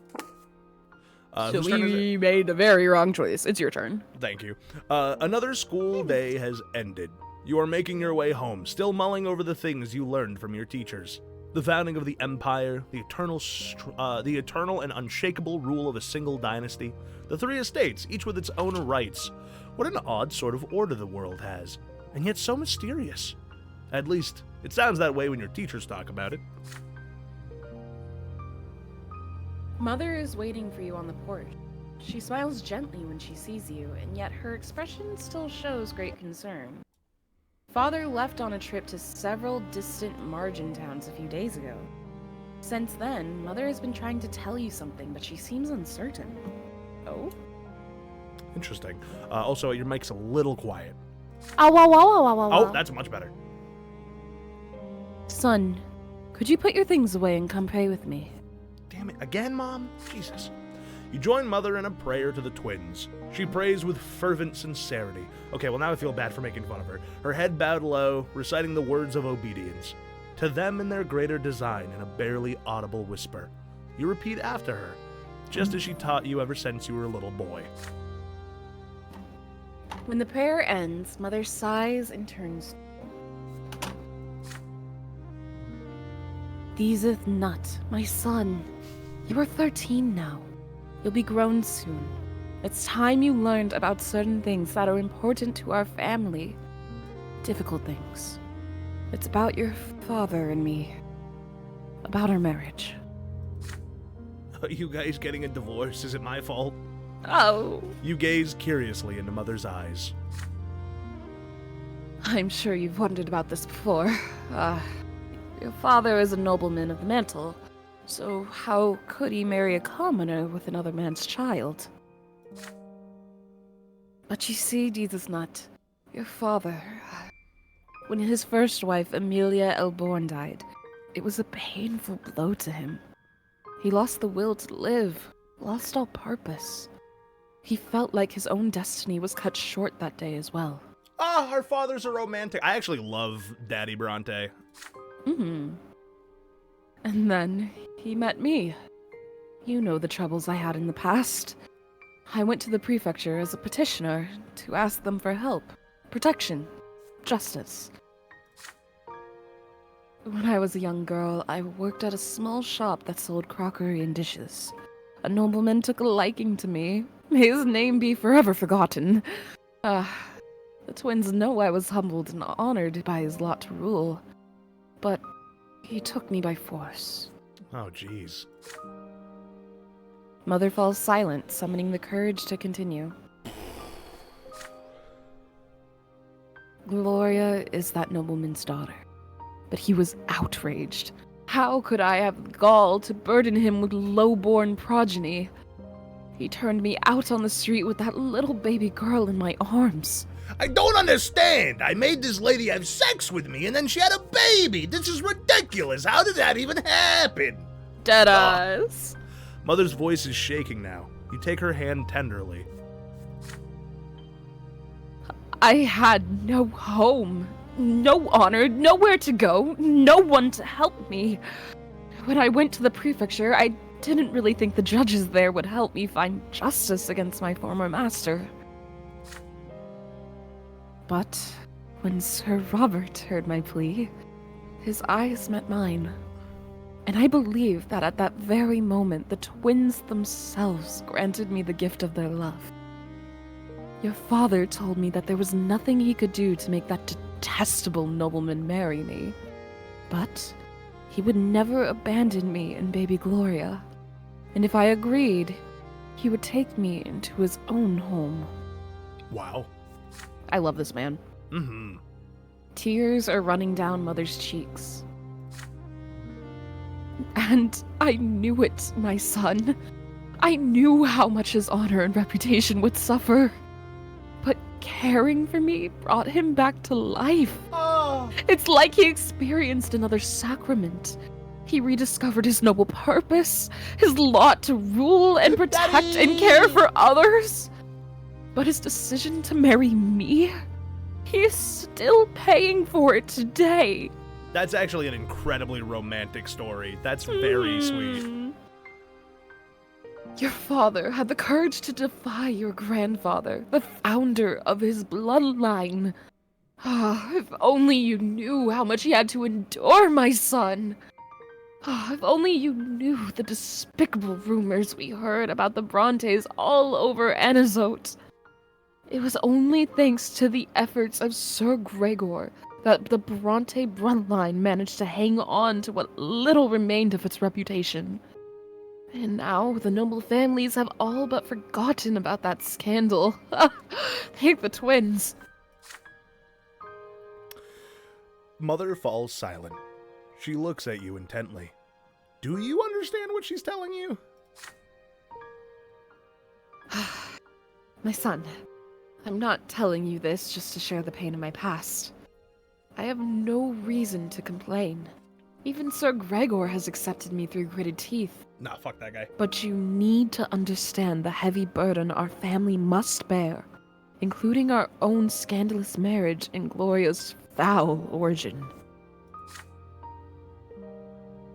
we made a very wrong choice. It's your turn. Thank you. Another school day has ended. You are making your way home, still mulling over the things you learned from your teachers. The founding of the Empire, the eternal and unshakable rule of a single dynasty, the 3 estates, each with its own rights. What an odd sort of order the world has, and yet so mysterious. At least, it sounds that way when your teachers talk about it. Mother is waiting for you on the porch. She smiles gently when she sees you, and yet her expression still shows great concern. Father left on a trip to several distant margin towns a few days ago. Since then, Mother has been trying to tell you something, but she seems uncertain. Oh? Interesting. Also, your mic's a little quiet. Oh, that's much better. Son, could you put your things away and come pray with me? Damn it, again, Mom? Jesus. You join Mother in a prayer to the twins. She prays with fervent sincerity. Okay, well now I feel bad for making fun of her. Her head bowed low, reciting the words of obedience. To them in their greater design in a barely audible whisper. You repeat after her, just as she taught you ever since you were a little boy. When the prayer ends, Mother sighs and turns. Deezth Nut, my son. You are 13 now. You'll be grown soon. It's time you learned about certain things that are important to our family. Difficult things. It's about your father and me. About our marriage. Are you guys getting a divorce? Is it my fault? Oh. You gaze curiously into Mother's eyes. I'm sure you've wondered about this before. Your father is a nobleman of the mantle, so how could he marry a commoner with another man's child? But you see, Deezth Nut, your father, when his first wife, Amelia Elborn, died, it was a painful blow to him. He lost the will to live, lost all purpose. He felt like his own destiny was cut short that day as well. Ah, our fathers are romantic. I actually love Daddy Brante. Mm-hmm. And then he met me. You know the troubles I had in the past. I went to the prefecture as a petitioner to ask them for help, protection, justice. When I was a young girl, I worked at a small shop that sold crockery and dishes. A nobleman took a liking to me. May his name be forever forgotten. The twins know I was humbled and honored by his lot to rule. But he took me by force. Oh, jeez. Mother falls silent, summoning the courage to continue. Gloria is that nobleman's daughter. But he was outraged. How could I have gall to burden him with low-born progeny? He turned me out on the street with that little baby girl in my arms. I don't understand. I made this lady have sex with me and then she had a baby. This is ridiculous. How did that even happen? Deadass. Mother's voice is shaking now. You take her hand tenderly. I had no home, no honor, nowhere to go, no one to help me. When I went to the prefecture, I didn't really think the judges there would help me find justice against my former master. But when Sir Robert heard my plea, his eyes met mine. And I believe that at that very moment, the twins themselves granted me the gift of their love. Your father told me that there was nothing he could do to make that detestable nobleman marry me. But he would never abandon me and baby Gloria. And if I agreed, he would take me into his own home. Wow. I love this man. Mm-hmm. Tears are running down Mother's cheeks. And I knew it, my son. I knew how much his honor and reputation would suffer. But caring for me brought him back to life. Oh. It's like he experienced another sacrament. He rediscovered his noble purpose, his lot to rule and protect Daddy! and care for others. But his decision to marry me, he is still paying for it today. That's actually an incredibly romantic story. That's very sweet. Your father had the courage to defy your grandfather, the founder of his bloodline. Ah, if only you knew how much he had to endure, my son. Ah, if only you knew the despicable rumors we heard about the Brontes all over Anazote. It was only thanks to the efforts of Sir Gregor that the Bronte bloodline managed to hang on to what little remained of its reputation. And now the noble families have all but forgotten about that scandal. Thank the twins. Mother falls silent. She looks at you intently. Do you understand what she's telling you? My son, I'm not telling you this just to share the pain of my past. I have no reason to complain. Even Sir Gregor has accepted me through gritted teeth. Nah, fuck that guy. But you need to understand the heavy burden our family must bear, including our own scandalous marriage and Gloria's foul origin.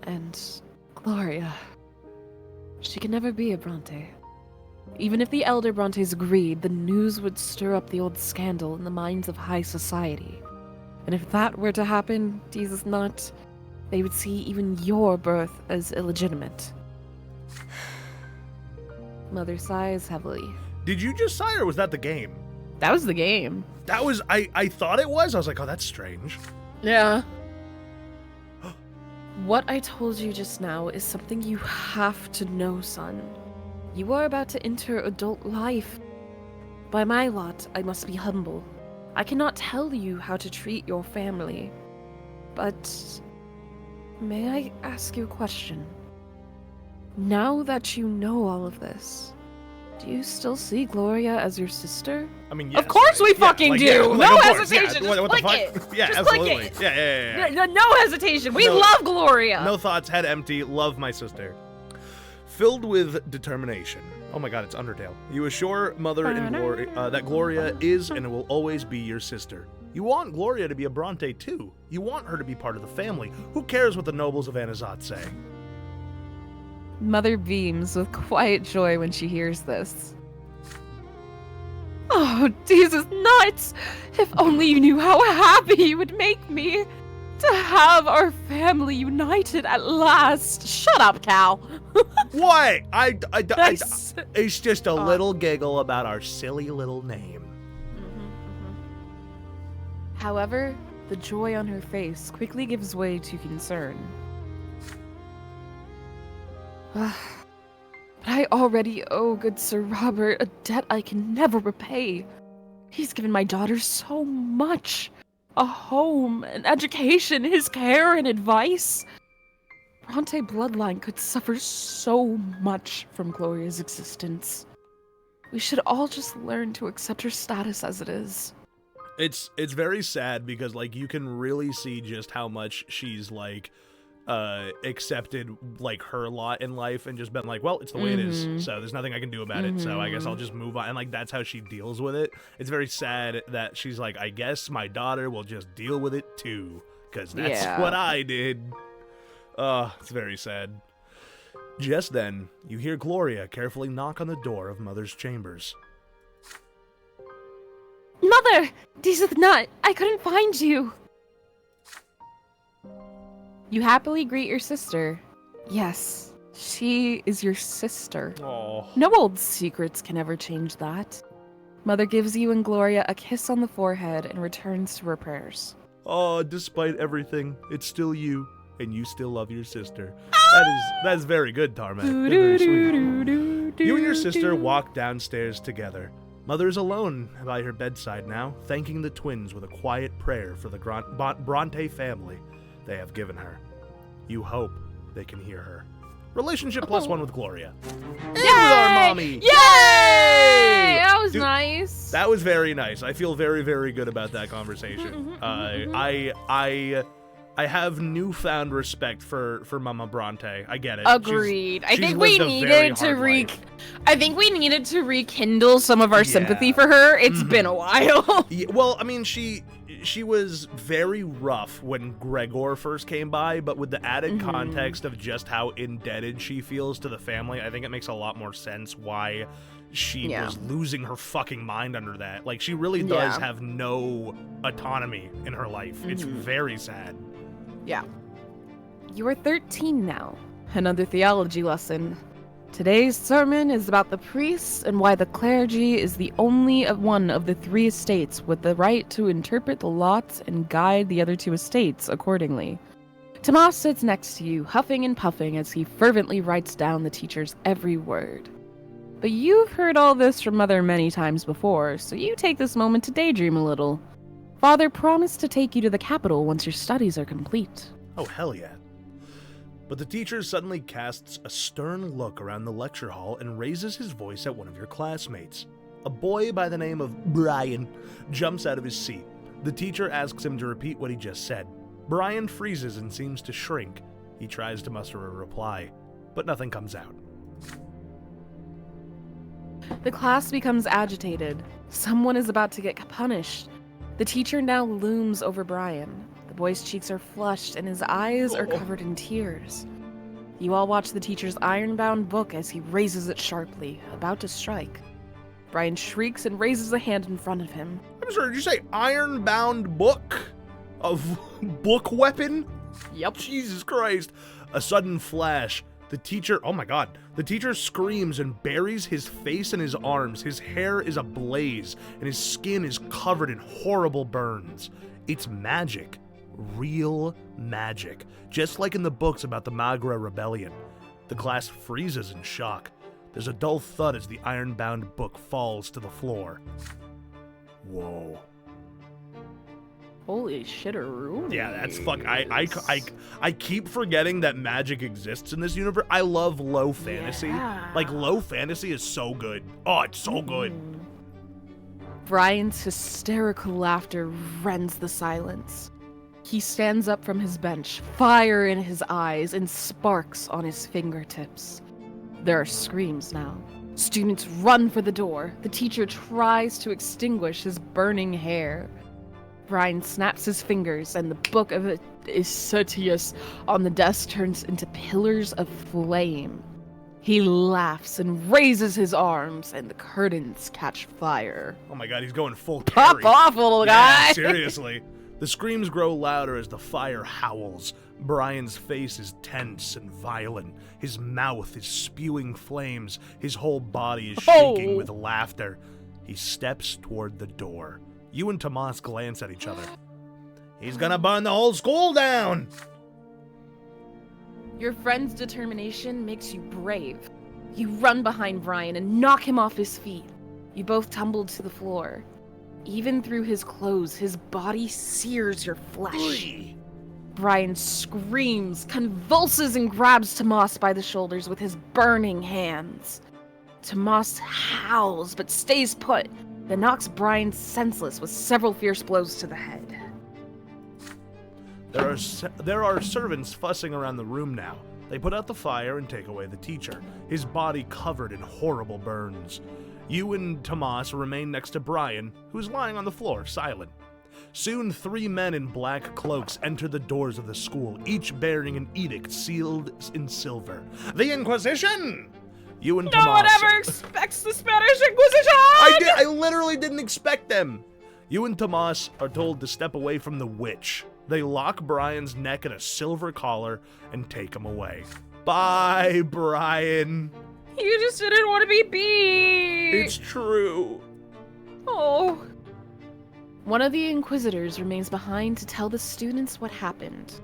And Gloria, she can never be a Brante. Even if the elder Brontes agreed, the news would stir up the old scandal in the minds of high society. And if that were to happen, Deezth Nut, they would see even your birth as illegitimate. Mother sighs heavily. Did you just sigh, or was that the game? That was the game. That was, I thought it was. I was like, oh, that's strange. Yeah. What I told you just now is something you have to know, son. You are about to enter adult life. By my lot, I must be humble. I cannot tell you how to treat your family. But may I ask you a question? Now that you know all of this, do you still see Gloria as your sister? I mean, yes. Of course we fucking do! No of course, hesitation! yeah. Just What click the it! fuck? Yeah, Just absolutely. click it! Yeah. No hesitation! We No- love Gloria! No thoughts, head empty, love my sister. Filled with determination. Oh my god, it's Undertale. You assure Mother and Gloria that Gloria is and will always be your sister. You want Gloria to be a Bronte too. You want her to be part of the family. Who cares what the nobles of Anazat say? Mother beams with quiet joy when she hears this. Oh, Deezth Nut! If only you knew how happy you would make me to have our family united at last. Shut up, Cal. What? Nice. It's just a little giggle about our silly little name. However, the joy on her face quickly gives way to concern. But I already owe good Sir Robert a debt I can never repay. He's given my daughter so much. A home, an education, his care and advice. Bronte bloodline could suffer so much from Gloria's existence. We should all just learn to accept her status as it is. It's very sad because like you can really see just how much she's like accepted like her lot in life and just been like, well, it's the way it is, so there's nothing I can do about it, so I guess I'll just move on. And like that's how she deals with it. It's very sad that she's like, I guess my daughter will just deal with it too, because that's what I did. It's very sad. Just then, you hear Gloria carefully knock on the door of Mother's chambers. Mother! Deezth Nut! I couldn't find you! You happily greet your sister. Yes, she is your sister. Oh. No old secrets can ever change that. Mother gives you and Gloria a kiss on the forehead and returns to her prayers. Oh, despite everything, it's still you, and you still love your sister. That is very good, Tarmac. Very sweet. You and your sister walk downstairs together. Mother is alone by her bedside now, thanking the twins with a quiet prayer for the Bronte family they have given her. You hope they can hear her. Relationship +1 with Gloria. And with our mommy. Yay! That was nice. That was very nice. I feel very, very good about that conversation. I have newfound respect for Mama Bronte. I get it. Agreed. I She's think we lived a needed very to hard life. I think we needed to rekindle some of our sympathy for her. It's been a while. Yeah, well, I mean, she was very rough when Gregor first came by, but with the added context of just how indebted she feels to the family, I think it makes a lot more sense why she was losing her fucking mind under that. Like, she really does have no autonomy in her life. It's very sad. Yeah. You are 13 now. Another theology lesson. Today's sermon is about the priests and why the clergy is the only one of the 3 estates with the right to interpret the lots and guide the other 2 estates accordingly. Tomas sits next to you, huffing and puffing as he fervently writes down the teacher's every word. But you've heard all this from Mother many times before, so you take this moment to daydream a little. Father promised to take you to the capital once your studies are complete. Oh, hell yeah. But the teacher suddenly casts a stern look around the lecture hall and raises his voice at one of your classmates. A boy by the name of Brian jumps out of his seat. The teacher asks him to repeat what he just said. Brian freezes and seems to shrink. He tries to muster a reply, but nothing comes out. The class becomes agitated. Someone is about to get punished. The teacher now looms over Brian. The boy's cheeks are flushed and his eyes are covered in tears. You all watch the teacher's iron-bound book as he raises it sharply, about to strike. Brian shrieks and raises a hand in front of him. I'm sorry, did you say iron-bound book? Of book weapon? Yep. Jesus Christ. A sudden flash. The teacher, oh my god. The teacher screams and buries his face in his arms. His hair is ablaze, and his skin is covered in horrible burns. It's magic. Real magic. Just like in the books about the Magra Rebellion. The class freezes in shock. There's a dull thud as the iron-bound book falls to the floor. Whoa. Holy shitteroo. Yeah, that's fuck. I keep forgetting that magic exists in this universe. I love low fantasy. Yeah. Like, low fantasy is so good. Oh, it's so good. Brian's hysterical laughter rends the silence. He stands up from his bench, fire in his eyes and sparks on his fingertips. There are screams now. Students run for the door. The teacher tries to extinguish his burning hair. Brian snaps his fingers, and the book of Isatius on the desk turns into pillars of flame. He laughs and raises his arms, and the curtains catch fire. Oh my god, he's going full Pop carry. off, little guy! Yeah, seriously. The screams grow louder as the fire howls. Brian's face is tense and violent. His mouth is spewing flames. His whole body is shaking with laughter. He steps toward the door. You and Tomas glance at each other. He's gonna burn the whole school down! Your friend's determination makes you brave. You run behind Brian and knock him off his feet. You both tumble to the floor. Even through his clothes, his body sears your flesh. Brian screams, convulses, and grabs Tomas by the shoulders with his burning hands. Tomas howls but stays put, then knocks Brian senseless with several fierce blows to the head. There are servants fussing around the room now. They put out the fire and take away the teacher, his body covered in horrible burns. You and Tomas remain next to Brian, who's lying on the floor, silent. Soon 3 men in black cloaks enter the doors of the school, each bearing an edict sealed in silver. The Inquisition! You and Tomas... No one ever expects the Spanish Inquisition! I literally didn't expect them! You and Tomas are told to step away from the witch. They lock Brian's neck in a silver collar and take him away. Bye, Brian. You just didn't want to be beat! It's true. Oh. One of the Inquisitors remains behind to tell the students what happened.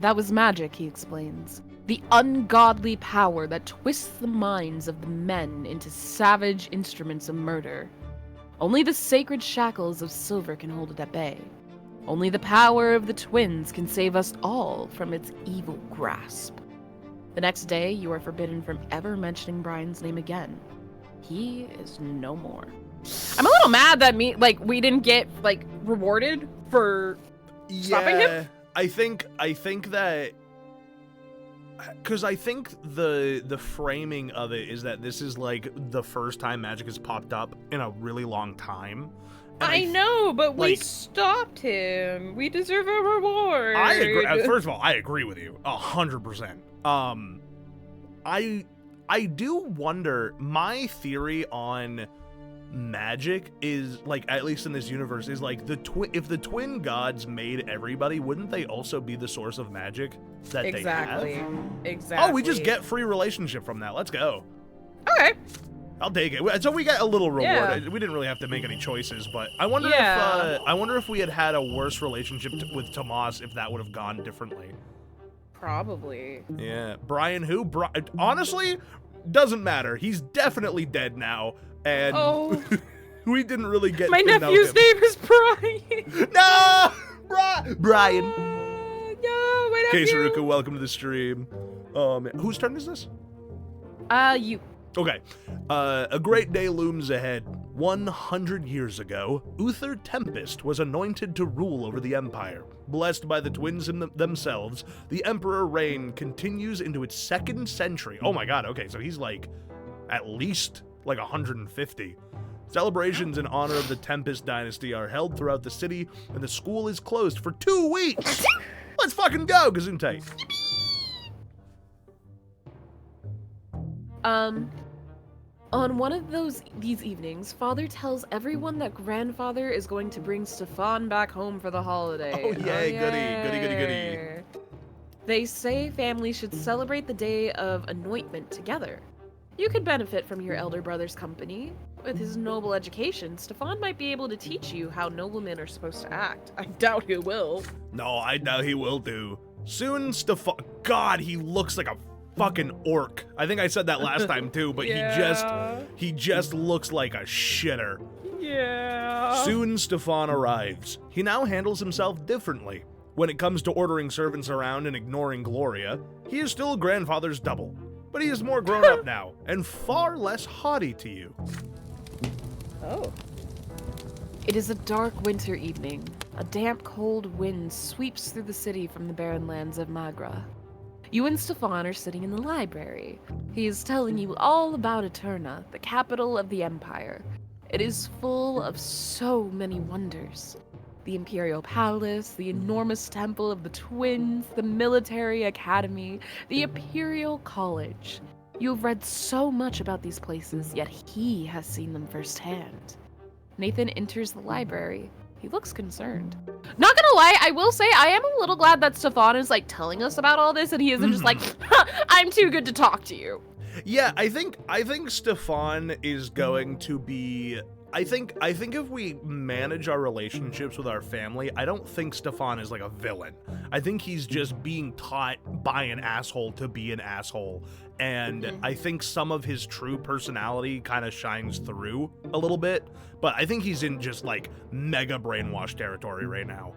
That was magic, he explains. The ungodly power that twists the minds of the men into savage instruments of murder. Only the sacred shackles of silver can hold it at bay. Only the power of the twins can save us all from its evil grasp. The next day, you are forbidden from ever mentioning Brian's name again. He is no more. I'm a little mad that we didn't get rewarded for stopping him. I think that because I think the framing of it is that this is like the first time magic has popped up in a really long time. I know, but we stopped him. We deserve a reward. I agree. First of all, I agree with you 100%. I do wonder. My theory on magic is at least in this universe, is if the twin gods made everybody, wouldn't they also be the source of magic that they have? Exactly. Oh, we just get free relationship from that. Let's go. Okay. I'll take it. So we got a little reward. Yeah. We didn't really have to make any choices, but I wonder if we had a worse relationship with Tomas, if that would have gone differently. Probably. Yeah. Brian who? Honestly, doesn't matter. He's definitely dead now, and we didn't really get My to know nephew's him. name is Brian. No! Brian. No, my nephew. Okay, Saruka, welcome to the stream. Whose turn is this? You. Okay. A great day looms ahead. 100 years ago, Uther Tempest was anointed to rule over the Empire. Blessed by the twins themselves, the Emperor reign continues into its 2nd century. Oh my god, okay, so he's like, at least like 150. Celebrations in honor of the Tempest dynasty are held throughout the city, and the school is closed for 2 weeks. Let's fucking go, Gesundheit. On one of these evenings, Father tells everyone that Grandfather is going to bring Stefan back home for the holiday. Oh, yay, goody. They say families should celebrate the day of anointment together. You could benefit from your elder brother's company. With his noble education, Stefan might be able to teach you how noblemen are supposed to act. I doubt he will. No, I doubt he will too. Soon Stefan... God, he looks like a fucking orc. I think I said that last time too, but he just looks like a shitter. Yeah. Soon Stefan arrives. He now handles himself differently. When it comes to ordering servants around and ignoring Gloria, he is still Grandfather's double. But he is more grown up now, and far less haughty to you. Oh. It is a dark winter evening. A damp, cold wind sweeps through the city from the barren lands of Magra. You and Stefan are sitting in the library. He is telling you all about Eterna, the capital of the Empire. It is full of so many wonders. The Imperial Palace, the enormous Temple of the Twins, the Military Academy, the Imperial College. You have read so much about these places, yet he has seen them firsthand. Nathan enters the library. He looks concerned. Not gonna lie, I will say I am a little glad that Stefan is like telling us about all this and he isn't just like, I'm too good to talk to you. Yeah, I think Stefan is going to be... I think if we manage our relationships with our family, I don't think Stefan is like a villain. I think he's just being taught by an asshole to be an asshole. And I think some of his true personality kind of shines through a little bit. But I think he's in just like mega brainwash territory right now.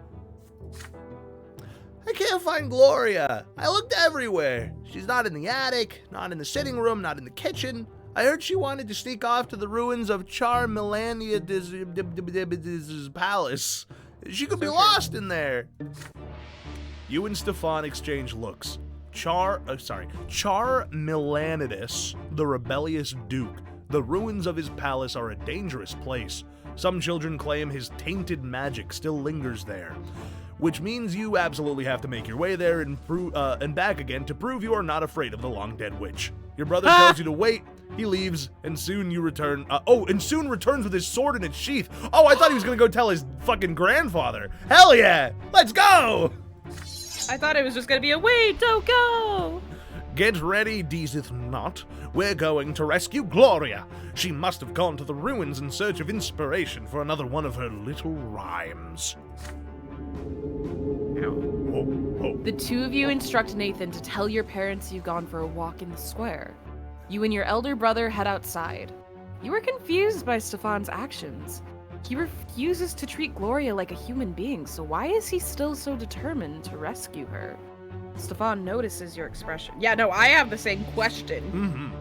I can't find Gloria. I looked everywhere. She's not in the attic, not in the sitting room, not in the kitchen. I heard she wanted to sneak off to the ruins of Char Melania's palace. She could be lost in there. You and Stefan exchange looks. Char Melanides, the rebellious duke. The ruins of his palace are a dangerous place. Some children claim his tainted magic still lingers there. Which means you absolutely have to make your way there and back again to prove you are not afraid of the long-dead witch. Your brother tells you to wait, he leaves, and soon you return. And soon returns with his sword in its sheath. Oh, I thought he was gonna go tell his fucking grandfather. Hell yeah, let's go! I thought it was just gonna be a wait, don't go! Get ready, Deezth Nut. We're going to rescue Gloria. She must have gone to the ruins in search of inspiration for another one of her little rhymes. The two of you instruct Nathan to tell your parents you've gone for a walk in the square. You and your elder brother head outside. You are confused by Stefan's actions. He refuses to treat Gloria like a human being, so why is he still so determined to rescue her? Stefan notices your expression. Yeah, no, I have the same question.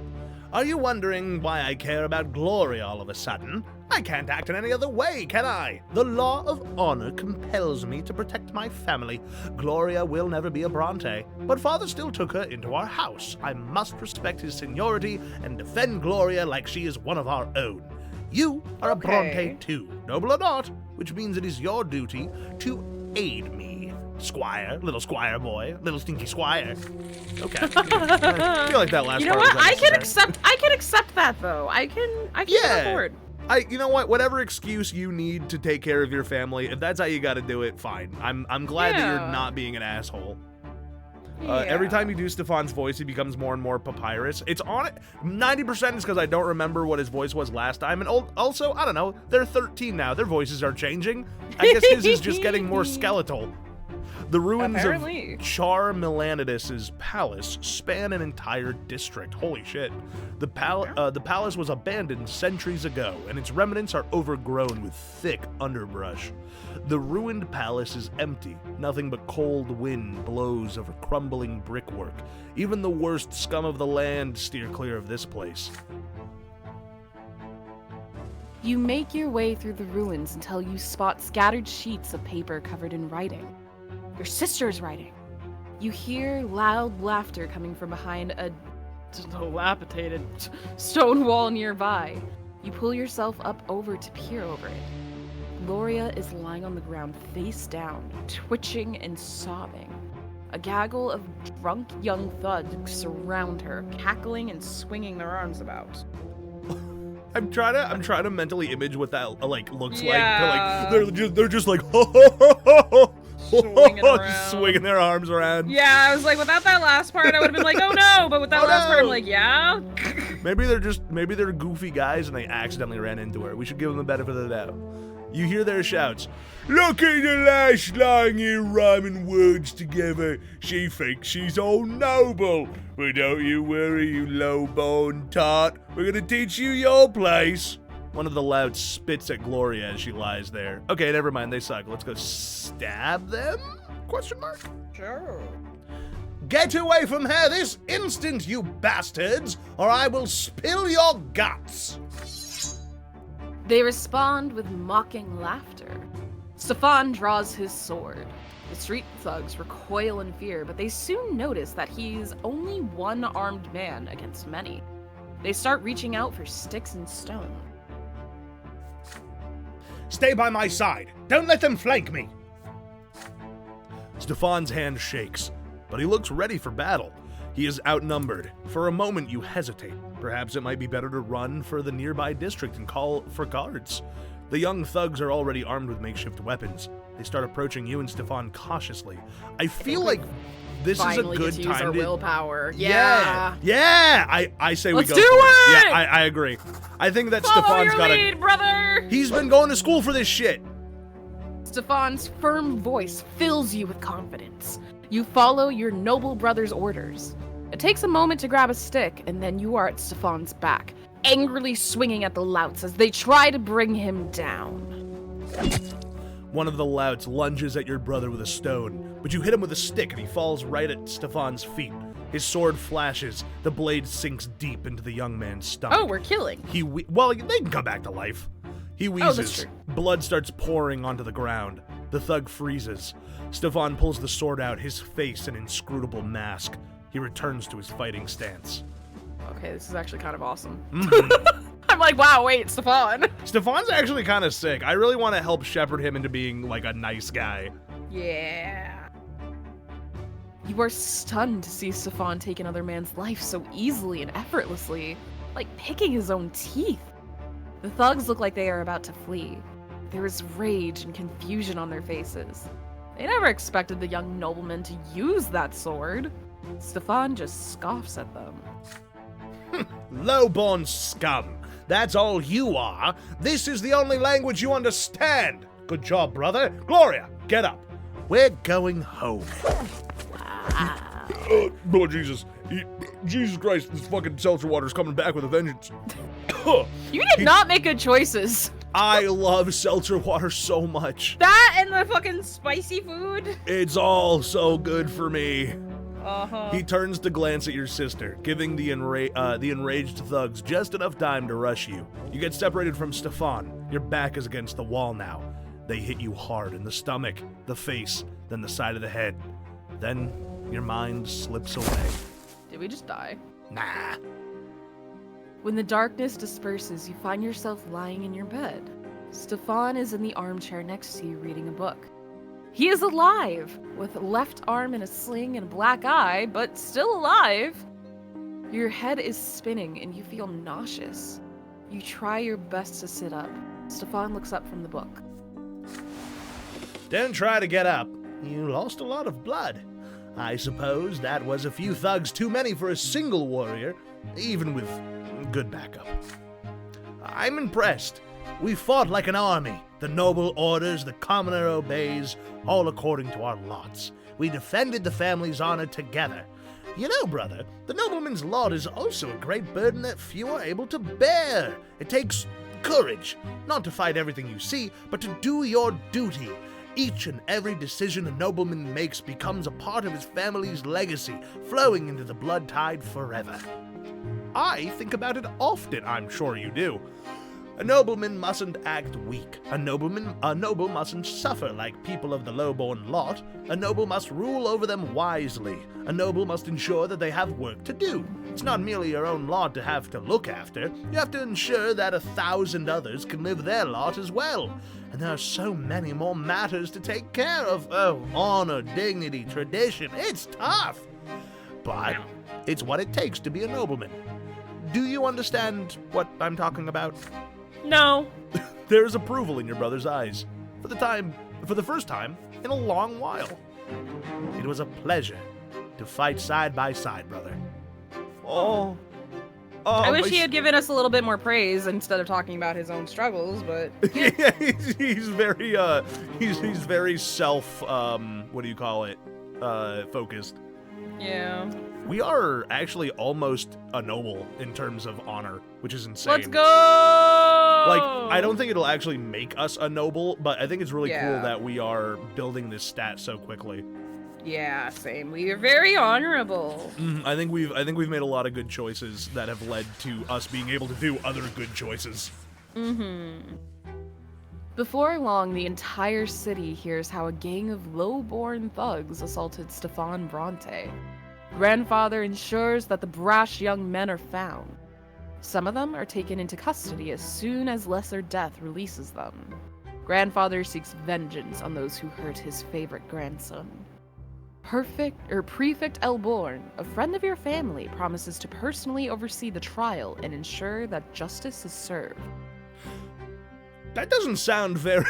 Are you wondering why I care about Gloria all of a sudden? I can't act in any other way, can I? The law of honor compels me to protect my family. Gloria will never be a Brante, but father still took her into our house. I must respect his seniority and defend Gloria like she is one of our own. You are a Brante too, noble or not, which means it is your duty to aid me. Squire, little squire boy, little stinky squire. Okay. I feel like that last part. You know what? I can accept that though. I can get on board. You know what? Whatever excuse you need to take care of your family, if that's how you got to do it, fine. I'm glad that you're not being an asshole. Every time you do Stefan's voice, he becomes more and more papyrus. It's on it. 90% is because I don't remember what his voice was last time, and also I don't know. They're 13 now. Their voices are changing. I guess his is just getting more skeletal. The ruins of Char Melanides' palace span an entire district. Holy shit. The palace was abandoned centuries ago, and its remnants are overgrown with thick underbrush. The ruined palace is empty. Nothing but cold wind blows over crumbling brickwork. Even the worst scum of the land steer clear of this place. You make your way through the ruins until you spot scattered sheets of paper covered in writing. Your sister's writing. You hear loud laughter coming from behind a dilapidated stone wall nearby. You pull yourself up over to peer over it. Gloria is lying on the ground face down, twitching and sobbing. A gaggle of drunk young thugs surround her, cackling and swinging their arms about. I'm trying to mentally image what that looks Yeah. like. They're just like ho ho ho ho ho, Swinging around. swinging their arms around. Yeah, I was like, without that last part, I would have been like, oh no, but with that last part, I'm like, yeah. Maybe they're goofy guys and they accidentally ran into her. We should give them the benefit of the doubt. You hear their shouts. Look at the lass lying here rhyming words together. She thinks she's all noble. But don't you worry, you low-born tart. We're gonna teach you your place. One of the louds spits at Gloria as she lies there. Okay, never mind, they suck. Let's go stab them? Question mark? Sure. Get away from her this instant, you bastards, or I will spill your guts. They respond with mocking laughter. Stefan draws his sword. The street thugs recoil in fear, but they soon notice that he's only one armed man against many. They start reaching out for sticks and stone. Stay by my side. Don't let them flank me. Stefan's hand shakes, but he looks ready for battle. He is outnumbered. For a moment, you hesitate. Perhaps it might be better to run for the nearby district and call for guards. The young thugs are already armed with makeshift weapons. They start approaching you and Stefan cautiously. I feel like this is a good use time our to willpower. Yeah. I say Let's we go do for it! Yeah, I agree. I think that Follow Stefan's your got lead, brother! He's been going to school for this shit. Stefan's firm voice fills you with confidence. You follow your noble brother's orders. It takes a moment to grab a stick, and then you are at Stefan's back, angrily swinging at the louts as they try to bring him down. One of the louts lunges at your brother with a stone, but you hit him with a stick and he falls right at Stefan's feet. His sword flashes, the blade sinks deep into the young man's stomach. Oh, we're killing. Well, they can come back to life. He wheezes. that's true. Blood starts pouring onto the ground. The thug freezes. Stefan pulls the sword out, his face an inscrutable mask. He returns to his fighting stance. Okay, this is actually kind of awesome. Mm-hmm. I'm like, wow, wait, Stefan. Stefan's actually kind of sick. I really want to help shepherd him into being like a nice guy. Yeah. You are stunned to see Stefan take another man's life so easily and effortlessly, like picking his own teeth. The thugs look like they are about to flee. There is rage and confusion on their faces. They never expected the young nobleman to use that sword. Stefan just scoffs at them. Low-born scum. That's all you are. This is the only language you understand. Good job, brother. Gloria, get up. We're going home. Wow. Oh, Jesus. Jesus Christ, this fucking seltzer water's coming back with a vengeance. You did not make good choices. I love seltzer water so much. That and the fucking spicy food. It's all so good for me. Uh-huh. He turns to glance at your sister, giving the enraged thugs just enough time to rush you. You get separated from Stefan. Your back is against the wall now. They hit you hard in the stomach, the face, then the side of the head. Then your mind slips away. Did we just die? Nah. When the darkness disperses, you find yourself lying in your bed. Stefan is in the armchair next to you reading a book. He is alive, with a left arm in a sling and a black eye, but still alive. Your head is spinning and you feel nauseous. You try your best to sit up. Stefan looks up from the book. Don't try to get up. You lost a lot of blood. I suppose that was a few thugs too many for a single warrior, even with good backup. I'm impressed. We fought like an army. The noble orders, the commoner obeys, all according to our lots. We defended the family's honor together. You know, brother, the nobleman's lot is also a great burden that few are able to bear. It takes courage, not to fight everything you see, but to do your duty. Each and every decision a nobleman makes becomes a part of his family's legacy, flowing into the blood tide forever. I think about it often, I'm sure you do. A nobleman mustn't act weak. A noble mustn't suffer like people of the low-born lot. A noble must rule over them wisely. A noble must ensure that they have work to do. It's not merely your own lot to have to look after. You have to ensure that 1,000 others can live their lot as well. And there are so many more matters to take care of. Oh, honor, dignity, tradition. It's tough. But it's what it takes to be a nobleman. Do you understand what I'm talking about? No. There's approval in your brother's eyes. For the first time in a long while. It was a pleasure to fight side by side, brother. Oh. I wish he had given us a little bit more praise instead of talking about his own struggles, but yeah, he's very self what do you call it? Focused. yeah. We are actually almost a noble in terms of honor, which is insane. Let's go! Like, I don't think it'll actually make us a noble, but I think it's really cool Yeah. that we are building this stat so quickly. Yeah, same. We are very honorable. I think we've made a lot of good choices that have led to us being able to do other good choices. Before long, the entire city hears how a gang of low-born thugs assaulted Stefan Brante. Grandfather ensures that the brash young men are found. Some of them are taken into custody as soon as lesser death releases them. Grandfather seeks vengeance on those who hurt his favorite grandson. Prefect Elborn, a friend of your family, promises to personally oversee the trial and ensure that justice is served. That doesn't sound very.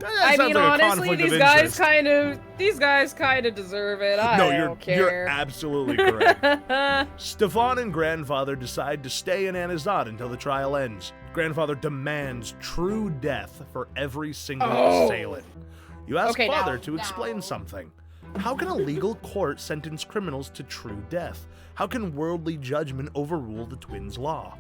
I mean, honestly, these guys kind of deserve it. I don't care. You're absolutely correct. Stefan and Grandfather decide to stay in Anizad until the trial ends. Grandfather demands true death for every single assailant. You ask Father to explain something. How can a legal court sentence criminals to true death? How can worldly judgment overrule the twins' law?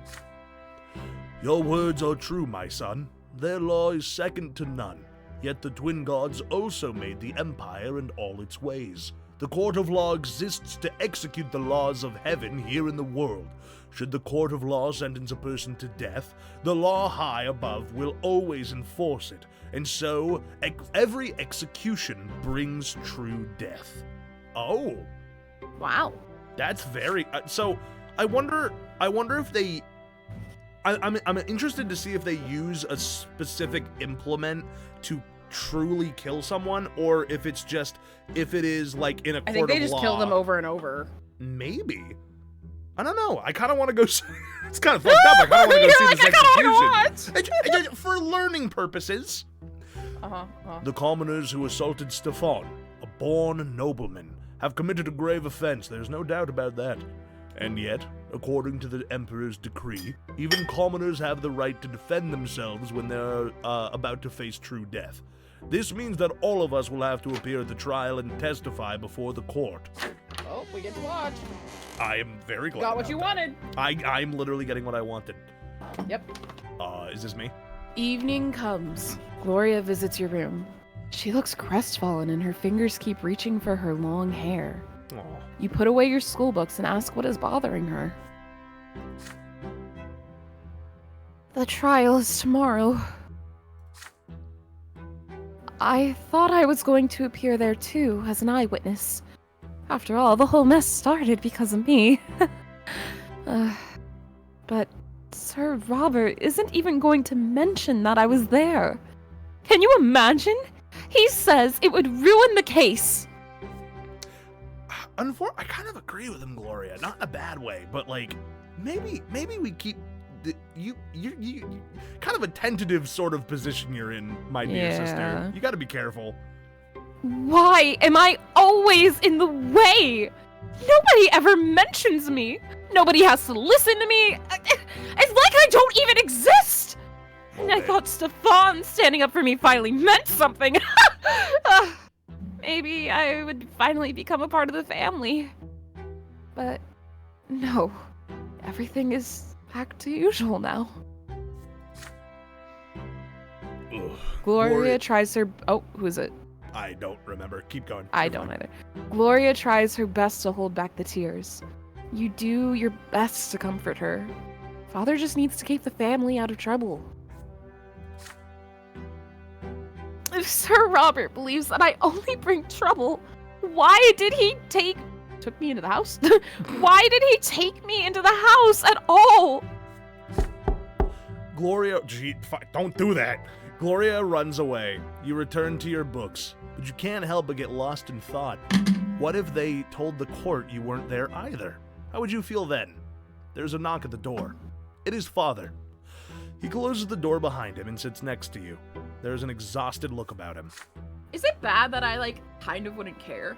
Your words are true, my son. Their law is second to none. Yet the twin gods also made the empire and all its ways. The court of law exists to execute the laws of heaven here in the world. Should the court of law sentence a person to death, the law high above will always enforce it, and so every execution brings true death. Oh. Wow. That's very... so, I wonder if they... I'm interested to see if they use a specific implement to truly kill someone, or if it's just, if it is like in a court of law. I think they just kill them over and over. Maybe. I don't know. I kind of want to go. It's kind of fucked up. I kind of want to go see this execution. For learning purposes. The commoners who assaulted Stefan, a born nobleman, have committed a grave offense. There's no doubt about that. And yet, according to the Emperor's decree, even commoners have the right to defend themselves when they're about to face true death. This means that all of us will have to appear at the trial and testify before the court. Oh, we get to watch. I am very glad. Got what you wanted. I'm literally getting what I wanted. Yep. Is this me? Evening comes. Gloria visits your room. She looks crestfallen and her fingers keep reaching for her long hair. Aw. You put away your school books and ask what is bothering her. The trial is tomorrow. I thought I was going to appear there too, as an eyewitness. After all, the whole mess started because of me. But Sir Robert isn't even going to mention that I was there. Can you imagine? He says it would ruin the case. I kind of agree with him, Gloria. Not in a bad way, but like maybe we keep you kind of a tentative sort of position you're in, my dear sister. You got to be careful. Why am I always in the way? Nobody ever mentions me. Nobody has to listen to me. It's like I don't even exist. And I thought Stefan standing up for me finally meant something. Maybe I would finally become a part of the family. But no, everything is back to usual now. Ugh. Gloria tries her... Oh, who is it? I don't remember. Keep going. I don't either. Gloria tries her best to hold back the tears. You do your best to comfort her. Father just needs to keep the family out of trouble. If Sir Robert believes that I only bring trouble, why did he took me into the house? Why did he take me into the house at all? Gloria, don't do that. Gloria runs away. You return to your books, but you can't help but get lost in thought. What if they told the court you weren't there either? How would you feel then? There's a knock at the door. It is Father. He closes the door behind him and sits next to you. There's an exhausted look about him. Is it bad that I, kind of wouldn't care?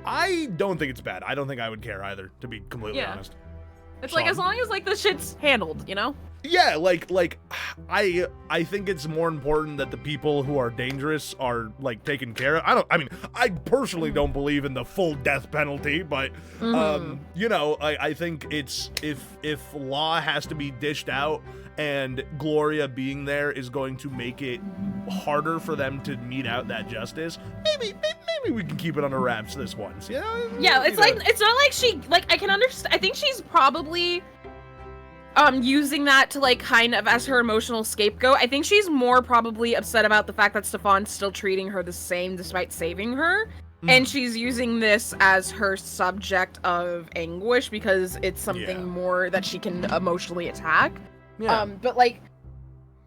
I don't think it's bad. I don't think I would care either, to be completely honest. It's Sean? As long as, the shit's handled, you know? Yeah, I think it's more important that the people who are dangerous are, taken care of. I personally don't believe in the full death penalty, but, I think it's, if law has to be dished out and Gloria being there is going to make it harder for them to mete out that justice, maybe we can keep it under wraps this once, you know? Yeah, it's not like she, I can understand, I think she's probably using that to kind of as her emotional scapegoat. I think she's more probably upset about the fact that Stefan's still treating her the same despite saving her. And she's using this as her subject of anguish because it's something more that she can emotionally attack. Yeah. But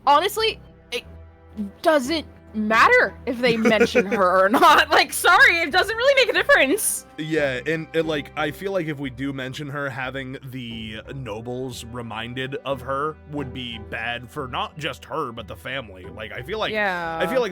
honestly, it doesn't matter if they mention her or not. Sorry, it doesn't really make a difference. Yeah, and I feel like if we do mention her, having the nobles reminded of her would be bad for not just her but the family. I feel like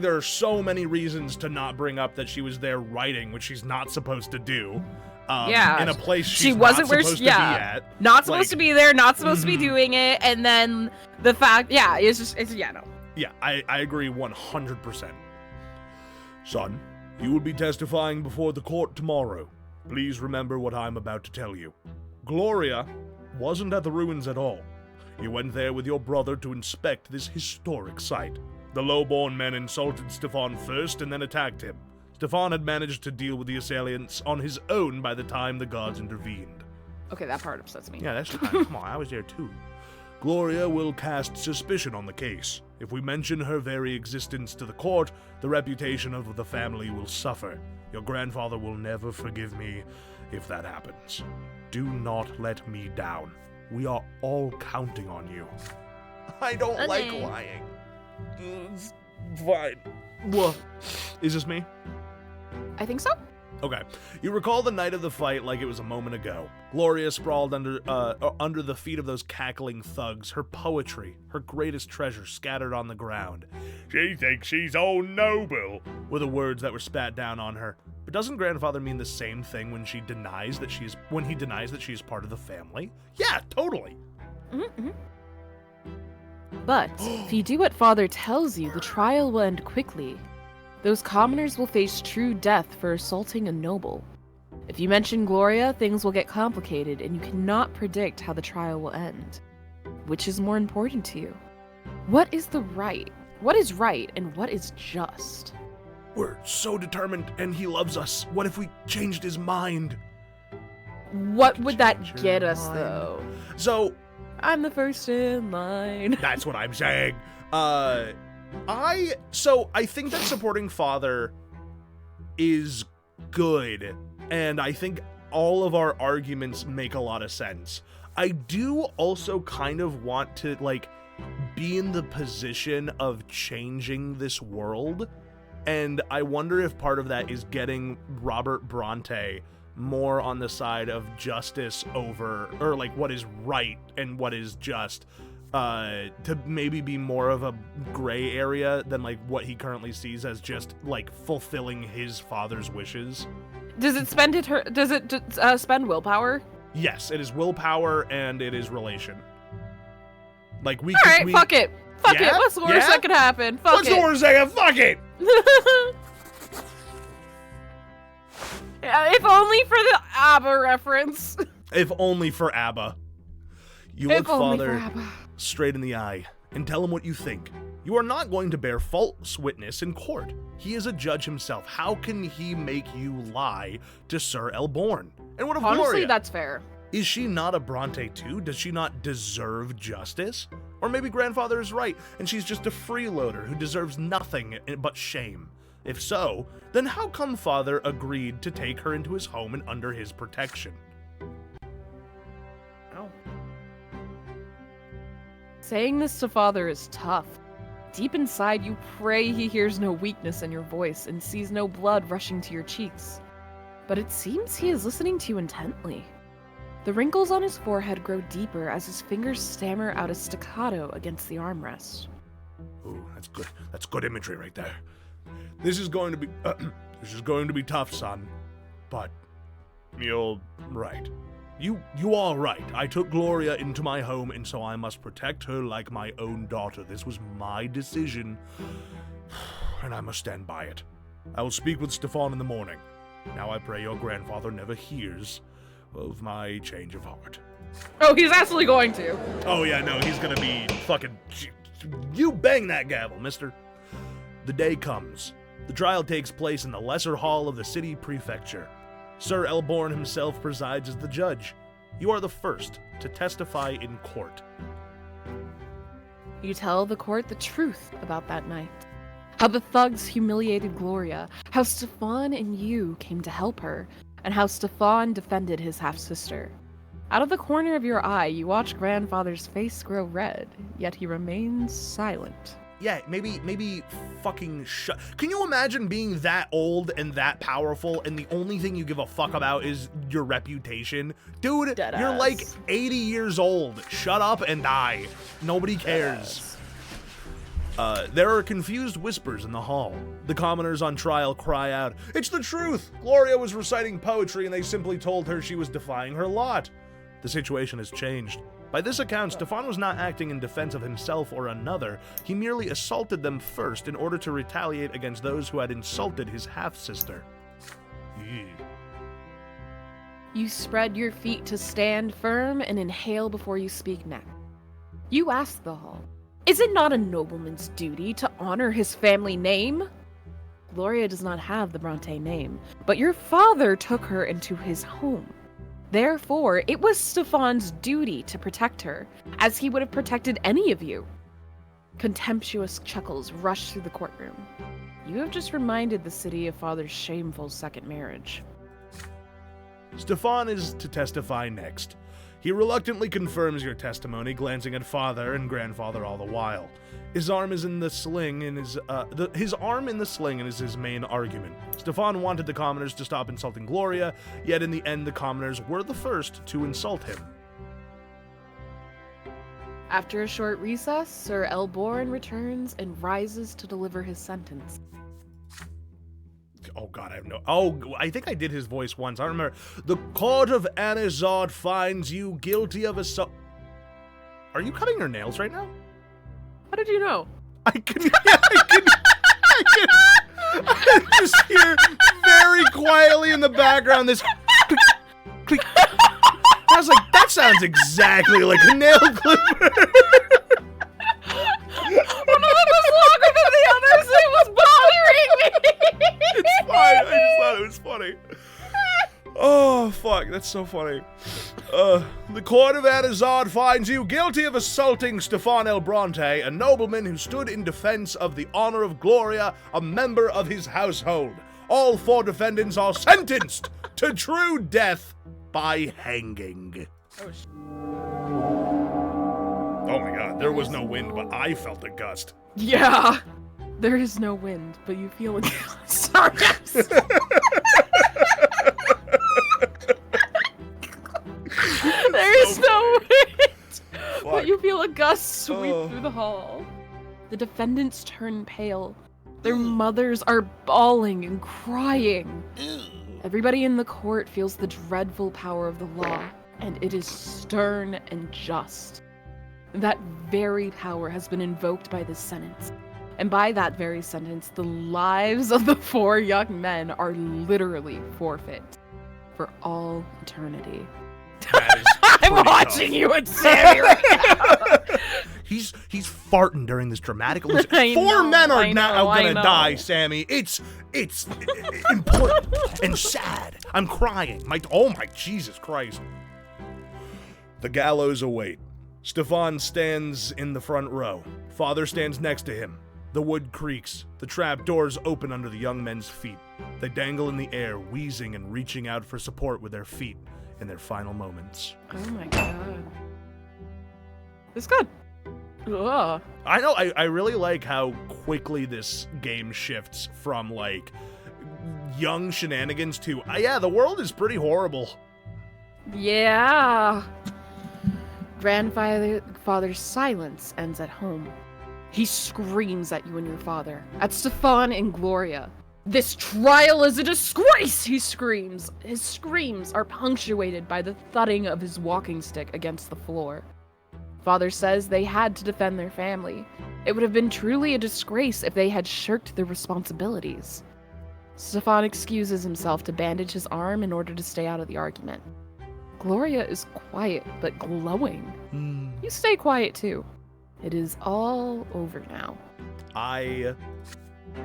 there are so many reasons to not bring up that she was there writing, which she's not supposed to do. In a place she wasn't supposed to be at. Not supposed to be there, not supposed to be doing it, and then the fact, no. Yeah, I agree 100%. Son, you will be testifying before the court tomorrow. Please remember what I'm about to tell you. Gloria wasn't at the ruins at all. You went there with your brother to inspect this historic site. The low-born men insulted Stefan first and then attacked him. Stefan had managed to deal with the assailants on his own by the time the gods intervened. Okay, that part upsets me. Yeah, that's fine. Come on, I was there too. Gloria will cast suspicion on the case. If we mention her very existence to the court, the reputation of the family will suffer. Your grandfather will never forgive me if that happens. Do not let me down. We are all counting on you. I don't like lying. It's fine. Whoa. Is this me? I think so. Okay. You recall the night of the fight like it was a moment ago. Gloria sprawled under the feet of those cackling thugs, her poetry, her greatest treasure scattered on the ground. She thinks she's all noble, were the words that were spat down on her. But doesn't grandfather mean the same thing when he denies that she's part of the family? Yeah, totally. Mm-hmm. But if you do what father tells you, the trial will end quickly. Those commoners will face true death for assaulting a noble. If you mention Gloria, things will get complicated, and you cannot predict how the trial will end. Which is more important to you? What is right, and what is just? We're so determined, and he loves us. What if we changed his mind? What would that get us, though? So, I'm the first in line. That's what I'm saying. I think that supporting father is good, and I think all of our arguments make a lot of sense. I do also kind of want to, be in the position of changing this world, and I wonder if part of that is getting Robert Brante more on the side of justice over, or, what is right and what is just, to maybe be more of a gray area than what he currently sees as just fulfilling his father's wishes. Does it spend willpower? Yes, it is willpower and it is relation. Fuck it. Fuck it. What's the worst that could happen? Fuck it. What's the worst that could? Fuck it. If only for the ABBA reference. If only for ABBA. You look father straight in the eye and tell him what you think. You are not going to bear false witness in court. He is a judge himself. How can he make you lie to Sir Elborn? And what of Honestly, Gloria? that's fair. Is she not a Brante too? Does she not deserve justice? Or maybe grandfather is right, and she's just a freeloader who deserves nothing but shame. If so, then how come father agreed to take her into his home and under his protection? Oh. Saying this to father is tough. Deep inside, you pray he hears no weakness in your voice and sees no blood rushing to your cheeks. But it seems he is listening to you intently. The wrinkles on his forehead grow deeper as his fingers stammer out a staccato against the armrest. Ooh, that's good. That's good imagery right there. This is going to be tough, son. But you're right. You are right. I took Gloria into my home, and so I must protect her like my own daughter. This was my decision, and I must stand by it. I will speak with Stefan in the morning. Now I pray your grandfather never hears of my change of heart. Oh, he's absolutely going to. Oh yeah, no, he's gonna be fucking... You bang that gavel, mister. The day comes. The trial takes place in the lesser hall of the city prefecture. Sir Elborn himself presides as the judge. You are the first to testify in court. You tell the court the truth about that night. How the thugs humiliated Gloria, how Stefan and you came to help her, and how Stefan defended his half-sister. Out of the corner of your eye, you watch grandfather's face grow red, yet he remains silent. Yeah, maybe fucking shut. Can you imagine being that old and that powerful and the only thing you give a fuck about is your reputation? Dude, Deadass. You're like 80 years old. Shut up and die. Nobody cares. There are confused whispers in the hall. The commoners on trial cry out, "It's the truth! Gloria was reciting poetry and they simply told her she was defying her lot." The situation has changed. By this account, Stefan was not acting in defense of himself or another. He merely assaulted them first in order to retaliate against those who had insulted his half-sister. You spread your feet to stand firm and inhale before you speak next. You ask the hall, is it not a nobleman's duty to honor his family name? Gloria does not have the Brante name, but your father took her into his home. Therefore, it was Stefan's duty to protect her, as he would have protected any of you. Contemptuous chuckles rush through the courtroom. You have just reminded the city of father's shameful second marriage. Stefan is to testify next. He reluctantly confirms your testimony, glancing at father and grandfather all the while. His arm is in the sling and his arm in the sling is his main argument. Stefan wanted the commoners to stop insulting Gloria, yet in the end the commoners were the first to insult him. After a short recess, Sir Elborn returns and rises to deliver his sentence. Oh god, I have no... Oh, I think I did his voice once. I remember. The court of Anizard finds you guilty of assault... Are you cutting your nails right now? How did you know? I can just hear very quietly in the background this click, click. I was like, that sounds exactly like a nail clipper. One of them was longer than the other, so it was bothering me. It's fine. I just thought it was funny. Oh, fuck. That's so funny. The court of Anizard finds you guilty of assaulting Stefan Brante, a nobleman who stood in defense of the honor of Gloria, a member of his household. All 4 defendants are sentenced to true death by hanging. Oh my god, there was no wind, but I felt a gust. Yeah. There is no wind, but you feel a gust. Sorry. There is no wind, but you feel a gust sweep through the hall. The defendants turn pale. Their mothers are bawling and crying. Everybody in the court feels the dreadful power of the law, and it is stern and just. That very power has been invoked by this sentence. And by that very sentence, the lives of the 4 young men are literally forfeit for all eternity. I'm watching you and Sammy right now. He's farting during this dramatic. 4 know, men are I now know, gonna die, Sammy. It's important and sad. I'm crying. Oh my Jesus Christ. The gallows await. Stefan stands in the front row. Father stands next to him. The wood creaks. The trap doors open under the young men's feet. They dangle in the air, wheezing and reaching out for support with their feet in their final moments. Oh my god. It's good. Ugh. I know, I really like how quickly this game shifts from, like, young shenanigans to, yeah, the world is pretty horrible. Yeah. Grandfather's silence ends at home. He screams at you and your father, at Stefan and Gloria. This trial is a disgrace, he screams. His screams are punctuated by the thudding of his walking stick against the floor. Father says they had to defend their family. It would have been truly a disgrace if they had shirked their responsibilities. Stefan excuses himself to bandage his arm in order to stay out of the argument. Gloria is quiet, but glowing. You stay quiet too. It is all over now. I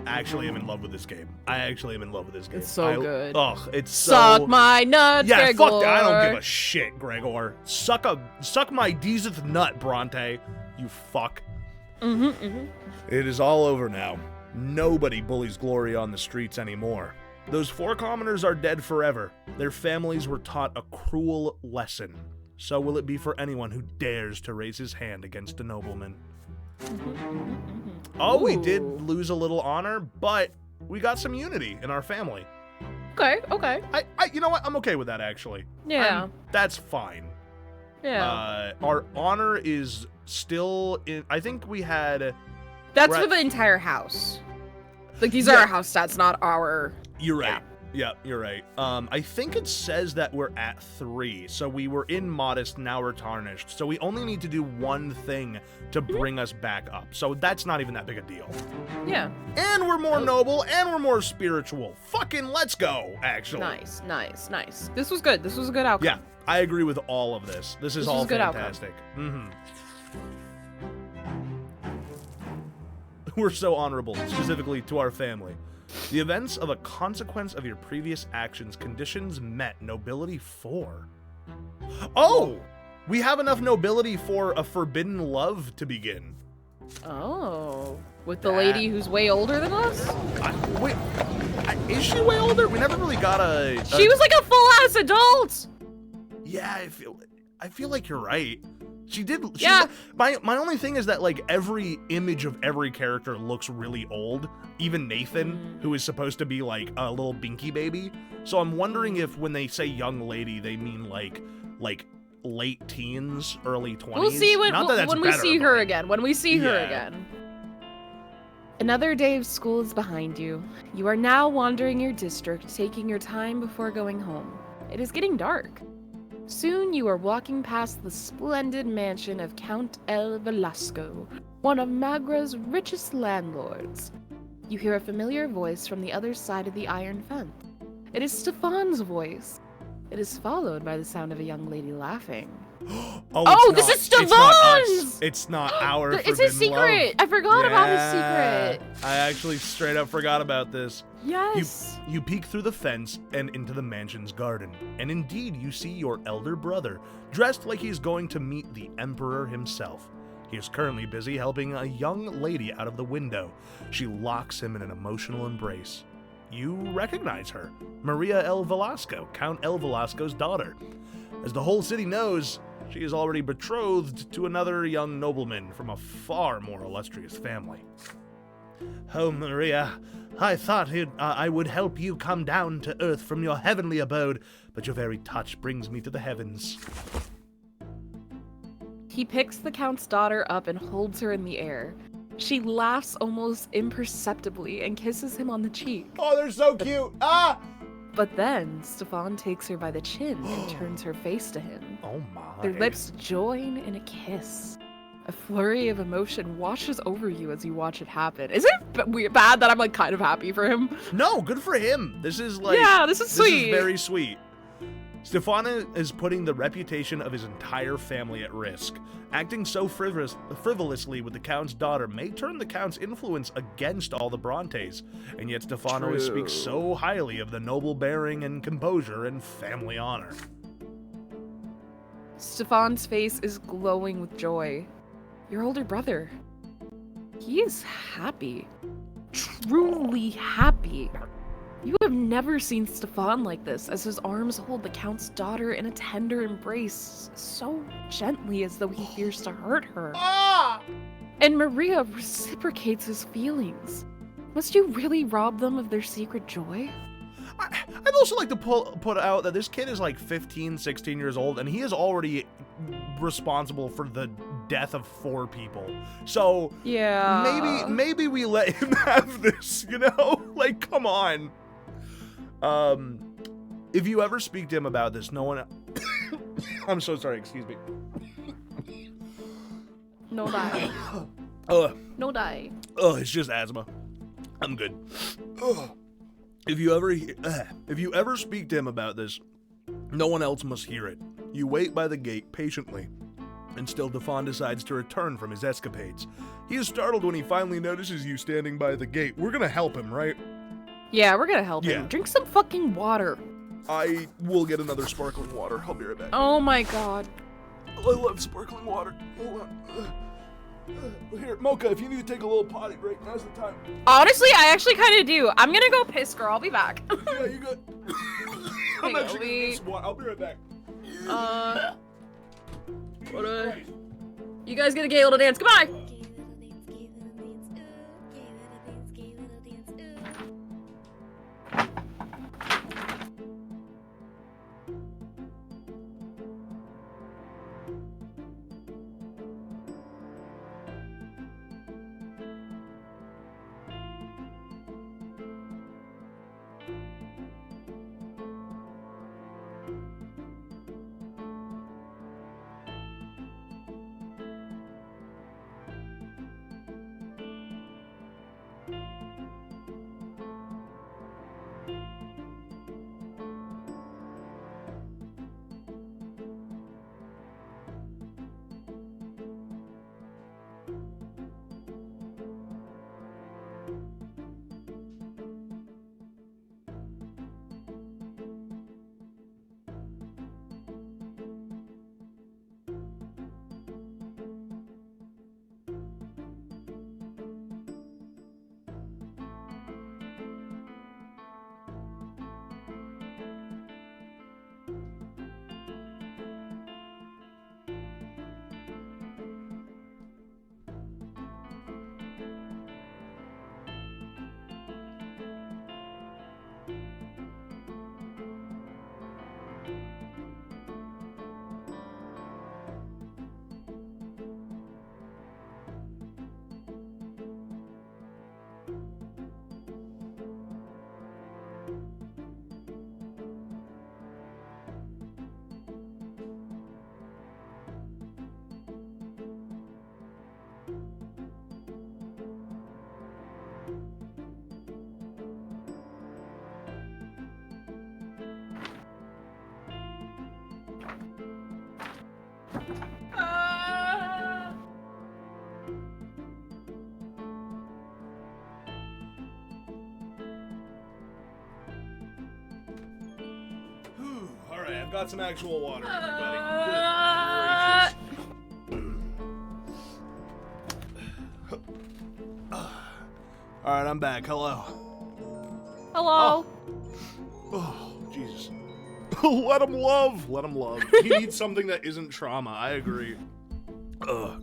actually am in love with this game. It's so good. Ugh, it's Suck my nuts, yeah, Gregor. fuck that. I don't give a shit, Gregor. Suck my Deezth Nut Brante, you fuck. It is all over now. Nobody bullies Gloria on the streets anymore. Those 4 commoners are dead forever. Their families were taught a cruel lesson. So will it be for anyone who dares to raise his hand against a nobleman. Oh, we did lose a little honor, but we got some unity in our family. Okay. You know what? I'm okay with that, actually. Yeah. That's fine. Yeah. Our honor is still in, I think we had... That's for the entire house. Like, these are our house stats, not our... You're right. Yeah, you're right. I think it says that we're at 3, so we were in modest, now we're tarnished. So we only need to do one thing to bring us back up. So that's not even that big a deal. Yeah. And we're more noble, and we're more spiritual. Fucking let's go, actually. Nice. This was good. This was a good outcome. Yeah, I agree with all of this. This is all fantastic. We're so honorable, specifically to our family. The events of a consequence of your previous actions, conditions met, nobility 4. Oh! We have enough nobility for a forbidden love to begin. Oh. With the lady who's way older than us? Wait, is she way older? We never really got a... She was like a full-ass adult! Yeah, I feel like you're right. She did. Yeah. My only thing is that, like, every image of every character looks really old. Even Nathan, who is supposed to be like a little binky baby. So I'm wondering if when they say young lady, they mean like late teens, early 20s. We'll see when we see her but... again. When we see her again. Another day of school is behind you. You are now wandering your district, taking your time before going home. It is getting dark. Soon you are walking past the splendid mansion of Count El Velasco, one of Magra's richest landlords. You hear a familiar voice from the other side of the iron fence. It is Stefan's voice. It is followed by the sound of a young lady laughing. This is Stefan's! It's not our It's his secret! Love. I forgot about his secret! I actually straight up forgot about this. Yes! You peek through the fence and into the mansion's garden, and indeed you see your elder brother, dressed like he's going to meet the Emperor himself. He is currently busy helping a young lady out of the window. She locks him in an emotional embrace. You recognize her, Maria El Velasco, Count El Velasco's daughter. As the whole city knows, she is already betrothed to another young nobleman from a far more illustrious family. Oh, Maria, I thought I would help you come down to earth from your heavenly abode, but your very touch brings me to the heavens. He picks the Count's daughter up and holds her in the air. She laughs almost imperceptibly and kisses him on the cheek. Oh, they're so cute! But then, Stefan takes her by the chin and turns her face to him. Oh my. Their lips join in a kiss. A flurry of emotion washes over you as you watch it happen. Is it bad that I'm like kind of happy for him? No, good for him. This is like... Yeah, this is sweet. This is very sweet. Stefan is putting the reputation of his entire family at risk. Acting so frivolously with the Count's daughter may turn the Count's influence against all the Brantes, and yet Stefano speaks so highly of the noble bearing and composure and family honor. Stefan's face is glowing with joy. Your older brother. He is happy. Truly happy. You have never seen Stefan like this, as his arms hold the Count's daughter in a tender embrace, so gently as though he fears to hurt her. And Maria reciprocates his feelings. Must you really rob them of their secret joy? I'd also like to put out that this kid is like 15, 16 years old, and he is already responsible for the death of 4 people. So yeah, maybe we let him have this, you know? Like, come on. If you ever speak to him about this, no one... I'm so sorry, excuse me. No die. No die. It's just asthma. I'm good. If you ever speak to him about this, no one else must hear it. You wait by the gate patiently, and still Stefan decides to return from his escapades. He is startled when he finally notices you standing by the gate. We're gonna help him, right? Yeah, we're gonna help him. Drink some fucking water. I will get another sparkling water. I'll be right back. Oh my god. I love sparkling water. Hold on. Here, Mocha, if you need to take a little potty break, now's the time. Honestly, I actually kind of do. I'm gonna go piss, girl. I'll be back. Yeah, you good. I'm actually gonna get some water. I'll be right back. You guys get a gay little dance. Goodbye! Alright, I've got some actual water, everybody. Alright, I'm back. Hello. Hello. Oh, Jesus. Let him love. Let him love. He needs something that isn't trauma. I agree.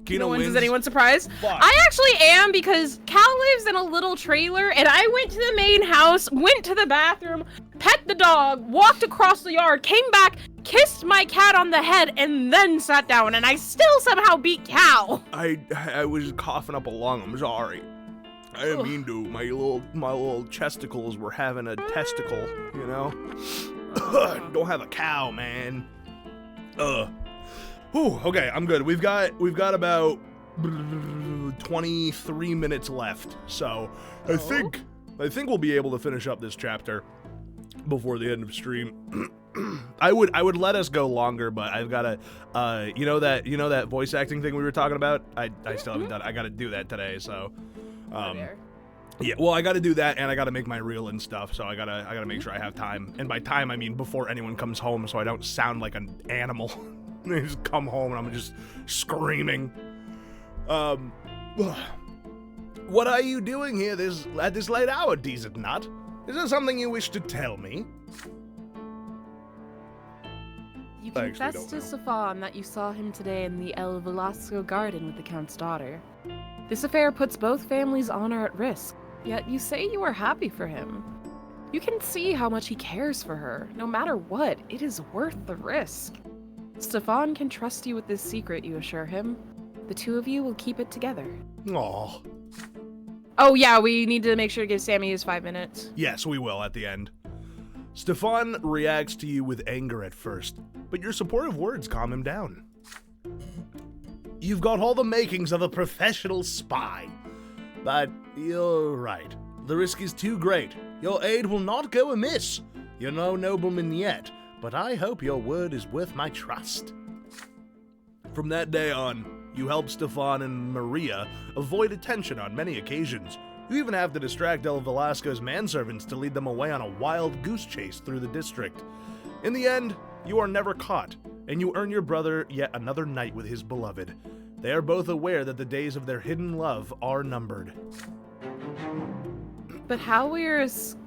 Kina wins. Is anyone surprised? Fuck. I actually am, because Cal lives in a little trailer, and I went to the main house, went to the bathroom, pet the dog, walked across the yard, came back, kissed my cat on the head, and then sat down, and I still somehow beat Cal. I was coughing up a lung. I'm sorry. I didn't mean to. My little chesticles were having a testicle, you know? Don't have a cow, man. Okay, I'm good. We've got about 23 minutes left, so I think we'll be able to finish up this chapter before the end of stream. I would let us go longer, but I've got to, you know that voice acting thing we were talking about. I still haven't done. I got to do that today, so. Yeah, well, I got to do that, and I got to make my reel and stuff, so I gotta make sure I have time. And by time, I mean before anyone comes home, so I don't sound like an animal. And I just come home and I'm just screaming. What are you doing here at this late hour, Deezth Nut? Is there something you wish to tell me? You I actually confessed don't to know. Stefan that you saw him today in the El Velasco garden with the Count's daughter. This affair puts both families' honor at risk, yet you say you are happy for him. You can see how much he cares for her. No matter what, it is worth the risk. Stefan can trust you with this secret, you assure him. The two of you will keep it together. Aw. Oh yeah, we need to make sure to give Sammy his 5 minutes. Yes, we will at the end. Stefan reacts to you with anger at first, but your supportive words calm him down. You've got all the makings of a professional spy. But you're right. The risk is too great. Your aid will not go amiss. You're no nobleman yet, but I hope your word is worth my trust. From that day on, you help Stefan and Maria avoid attention on many occasions. You even have to distract El Velasco's manservants to lead them away on a wild goose chase through the district. In the end, you are never caught, and you earn your brother yet another night with his beloved. They are both aware that the days of their hidden love are numbered. But how we're escaped?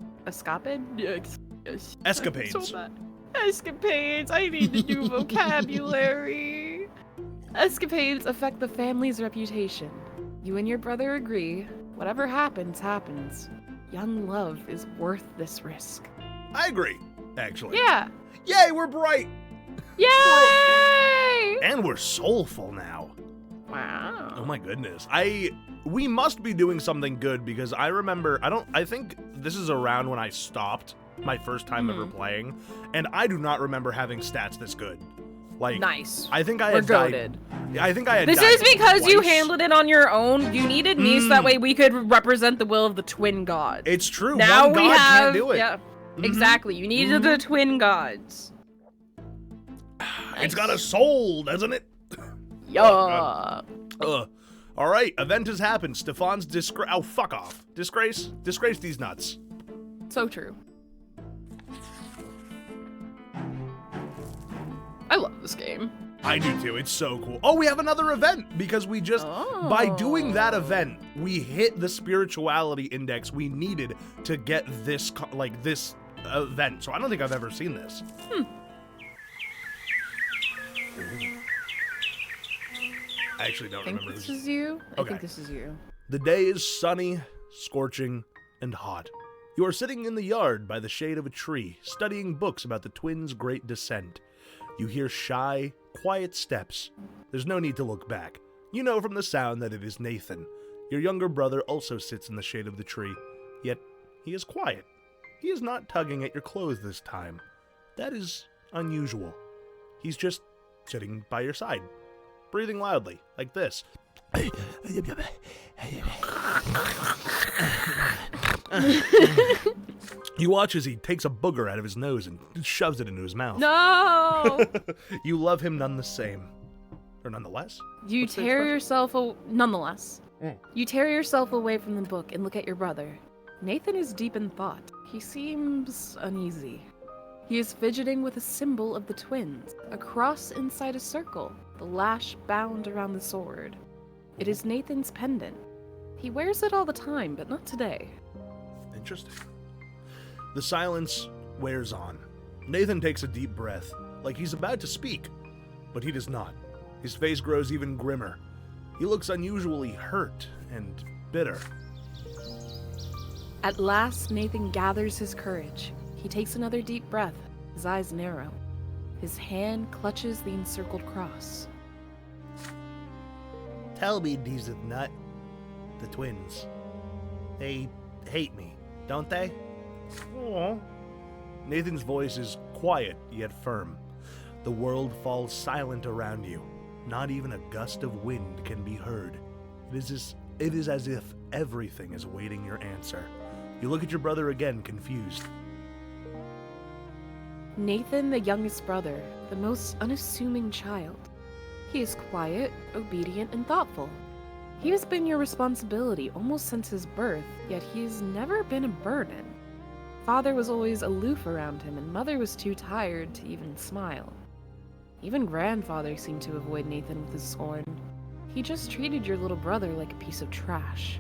Escapades. So bad. Escapades. I need a new vocabulary. Escapades affect the family's reputation. You and your brother agree. Whatever happens, happens. Young love is worth this risk. I agree, actually. Yeah. Yay, we're bright! Yay! And we're soulful now. Wow. Oh my goodness. We must be doing something good because I remember, I think this is around when I stopped my first time ever playing, and I do not remember having stats this good. Like, Nice. I think I We're had died. goated. I think I had This died is because you twice. handled it on your own. You needed me so that way we could represent the will of the twin gods. It's true. Now One we god have, can't do it. yeah, exactly. You needed the twin gods. It's got a soul, doesn't it? Yeah. All right, event has happened. Stefan's disgrace. Oh, fuck off. Disgrace these nuts. So true. I love this game. I do too. It's so cool. Oh, we have another event because we just, by doing that event, we hit the spirituality index we needed to get this, this event. So I don't think I've ever seen this. I actually don't I think remember this this. is you. I Okay. think this is you. The day is sunny, scorching, and hot. You are sitting in the yard by the shade of a tree, studying books about the twins' great descent. You hear shy, quiet steps. There's no need to look back. You know from the sound that it is Nathan. Your younger brother also sits in the shade of the tree, yet he is quiet. He is not tugging at your clothes this time. That is unusual. He's just sitting by your side, breathing loudly, like this. You watch as he takes a booger out of his nose and shoves it into his mouth. No! You love him none the same. Or nonetheless. You What's the tear expression? yourself nonetheless. Mm. You tear yourself away from the book and look at your brother. Nathan is deep in thought. He seems uneasy. He is fidgeting with a symbol of the twins, a cross inside a circle, the lash bound around the sword. It is Nathan's pendant. He wears it all the time, but not today. Interesting. The silence wears on. Nathan takes a deep breath, like he's about to speak, but he does not. His face grows even grimmer. He looks unusually hurt and bitter. At last, Nathan gathers his courage. He takes another deep breath, his eyes narrow. His hand clutches the encircled cross. Tell me, Deezth Nut. The twins. They hate me, don't they? Aww. Nathan's voice is quiet yet firm. The world falls silent around you. Not even a gust of wind can be heard. It is as if everything is awaiting your answer. You look at your brother again, confused. Nathan, the youngest brother, the most unassuming child. He is quiet, obedient, and thoughtful. He has been your responsibility almost since his birth, yet he has never been a burden. Father was always aloof around him, and Mother was too tired to even smile. Even grandfather seemed to avoid Nathan with his scorn. He just treated your little brother like a piece of trash.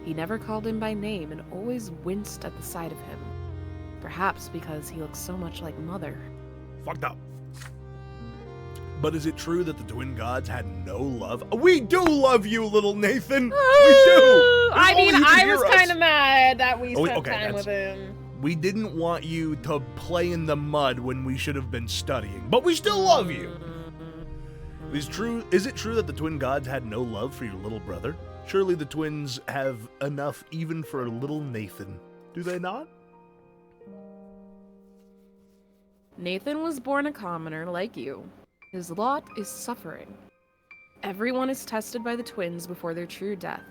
He never called him by name and always winced at the sight of him. Perhaps because he looks so much like Mother. Fucked up. But is it true that the twin gods had no love? We do love you, little Nathan! We do! I mean, I was kind of mad that we spent time with him. We didn't want you to play in the mud when we should have been studying, but we still love you! Is it true that the twin gods had no love for your little brother? Surely the twins have enough even for little Nathan. Do they not? Nathan was born a commoner like you. His lot is suffering. Everyone is tested by the twins before their true death.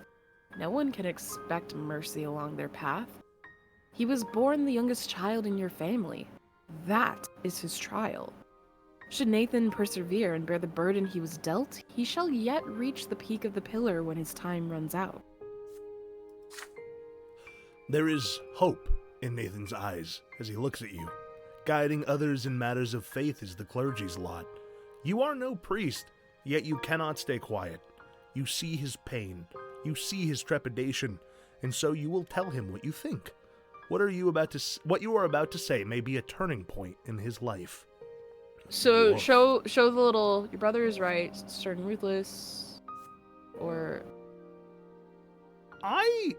No one can expect mercy along their path. He was born the youngest child in your family. That is his trial. Should Nathan persevere and bear the burden he was dealt, he shall yet reach the peak of the pillar when his time runs out. There is hope in Nathan's eyes as he looks at you. Guiding others in matters of faith is the clergy's lot. You are no priest, yet you cannot stay quiet. You see his pain, you see his trepidation, and so you will tell him what you think. What you are about to say may be a turning point in his life. So show the little, your brother is right, stern and ruthless, or... I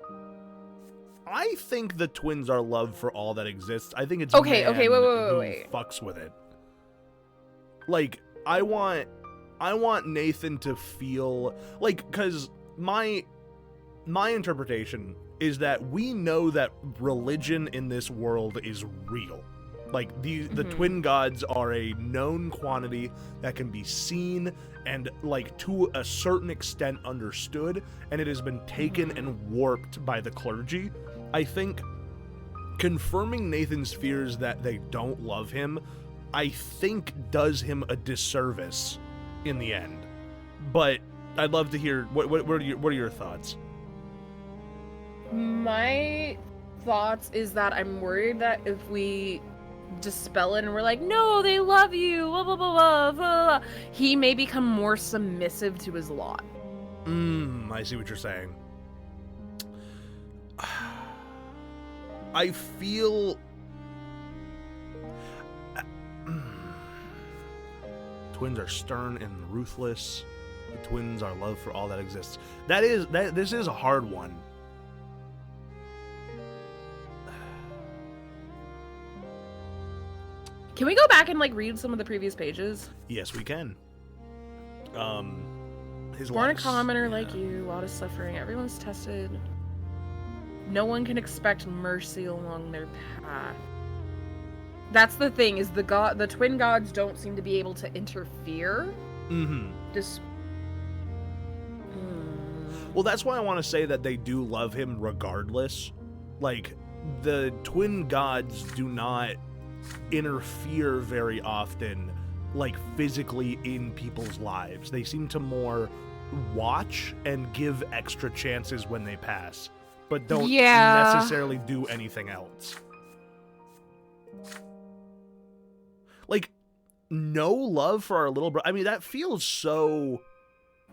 think the twins are love for all that exists. I think it's okay, man wait. who fucks with it. Like, I want Nathan to feel like, because my interpretation is that we know that religion in this world is real. Like, the twin gods are a known quantity that can be seen and, like, to a certain extent understood, and it has been taken and warped by the clergy. I think confirming Nathan's fears that they don't love him, I think does him a disservice in the end. But I'd love to hear, what are your thoughts? My thoughts is that I'm worried that if we dispel it and we're like, no, they love you, blah, blah, blah, blah, blah, he may become more submissive to his lot. I see what you're saying. I feel... Twins are stern and ruthless. The twins are love for all that exists. This is a hard one. Can we go back and, like, read some of the previous pages? Yes, we can. His born a commoner like you, lot of suffering, everyone's tested. No one can expect mercy along their path. That's the thing, is the twin gods don't seem to be able to interfere. Well, that's why I want to say that they do love him regardless. Like, the twin gods do not interfere very often, like, physically in people's lives. They seem to more watch and give extra chances when they pass, but don't necessarily do anything else. Like, no love for our little brother. I mean, that feels so...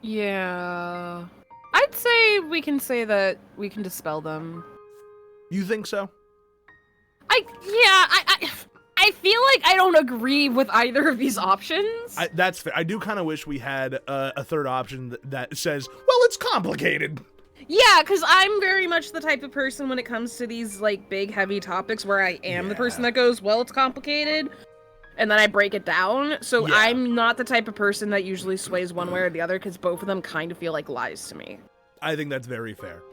Yeah. I'd say we can say that we can dispel them. You think so? I feel like I don't agree with either of these options. That's fair. I do kind of wish we had a third option that says, well, it's complicated. Yeah, because I'm very much the type of person when it comes to these, like, big, heavy topics where I am the person that goes, well, it's complicated, and then I break it down. So I'm not the type of person that usually sways one way or the other, because both of them kind of feel like lies to me. I think that's very fair.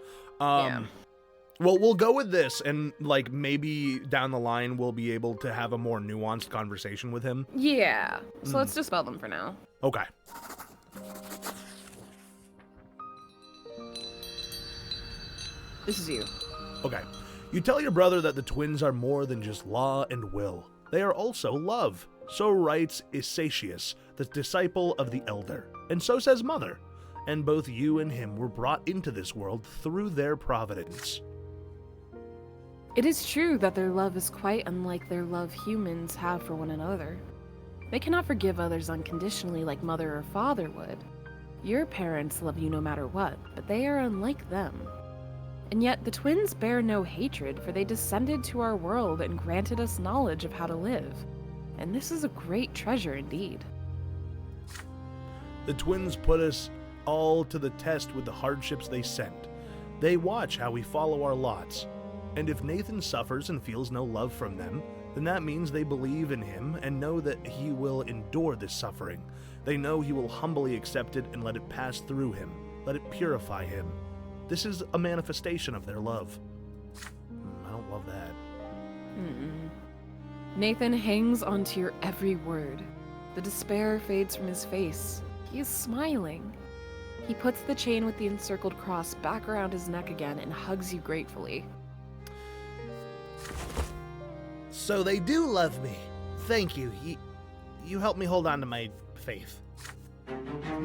Well, we'll go with this, and, like, maybe down the line we'll be able to have a more nuanced conversation with him. Yeah. So let's dispel them for now. Okay. This is you. Okay. You tell your brother that the twins are more than just law and will. They are also love. So writes Isatius, the disciple of the elder. And so says Mother. And both you and him were brought into this world through their providence. It is true that their love is quite unlike their love humans have for one another. They cannot forgive others unconditionally like mother or father would. Your parents love you no matter what, but they are unlike them. And yet the twins bear no hatred, for they descended to our world and granted us knowledge of how to live. And this is a great treasure indeed. The twins put us all to the test with the hardships they sent. They watch how we follow our lots. And if Nathan suffers and feels no love from them, then that means they believe in him and know that he will endure this suffering. They know he will humbly accept it and let it pass through him, let it purify him. This is a manifestation of their love. I don't love that. Nathan hangs onto your every word. The despair fades from his face. He is smiling. He puts the chain with the encircled cross back around his neck again and hugs you gratefully. So they do love me. Thank you. You helped me hold on to my faith.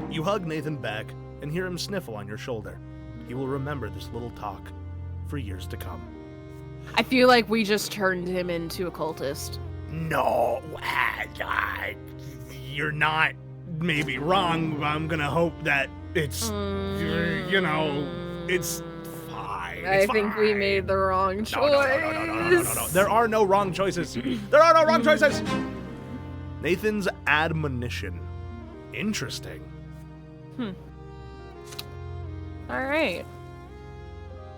You hug Nathan back and hear him sniffle on your shoulder. He will remember this little talk for years to come. I feel like we just turned him into a cultist. No, you're not maybe wrong. I'm gonna hope that it's, it's fine. I think we made the wrong choice. No. There are no wrong choices. There are no wrong choices. Nathan's admonition. Interesting. All right.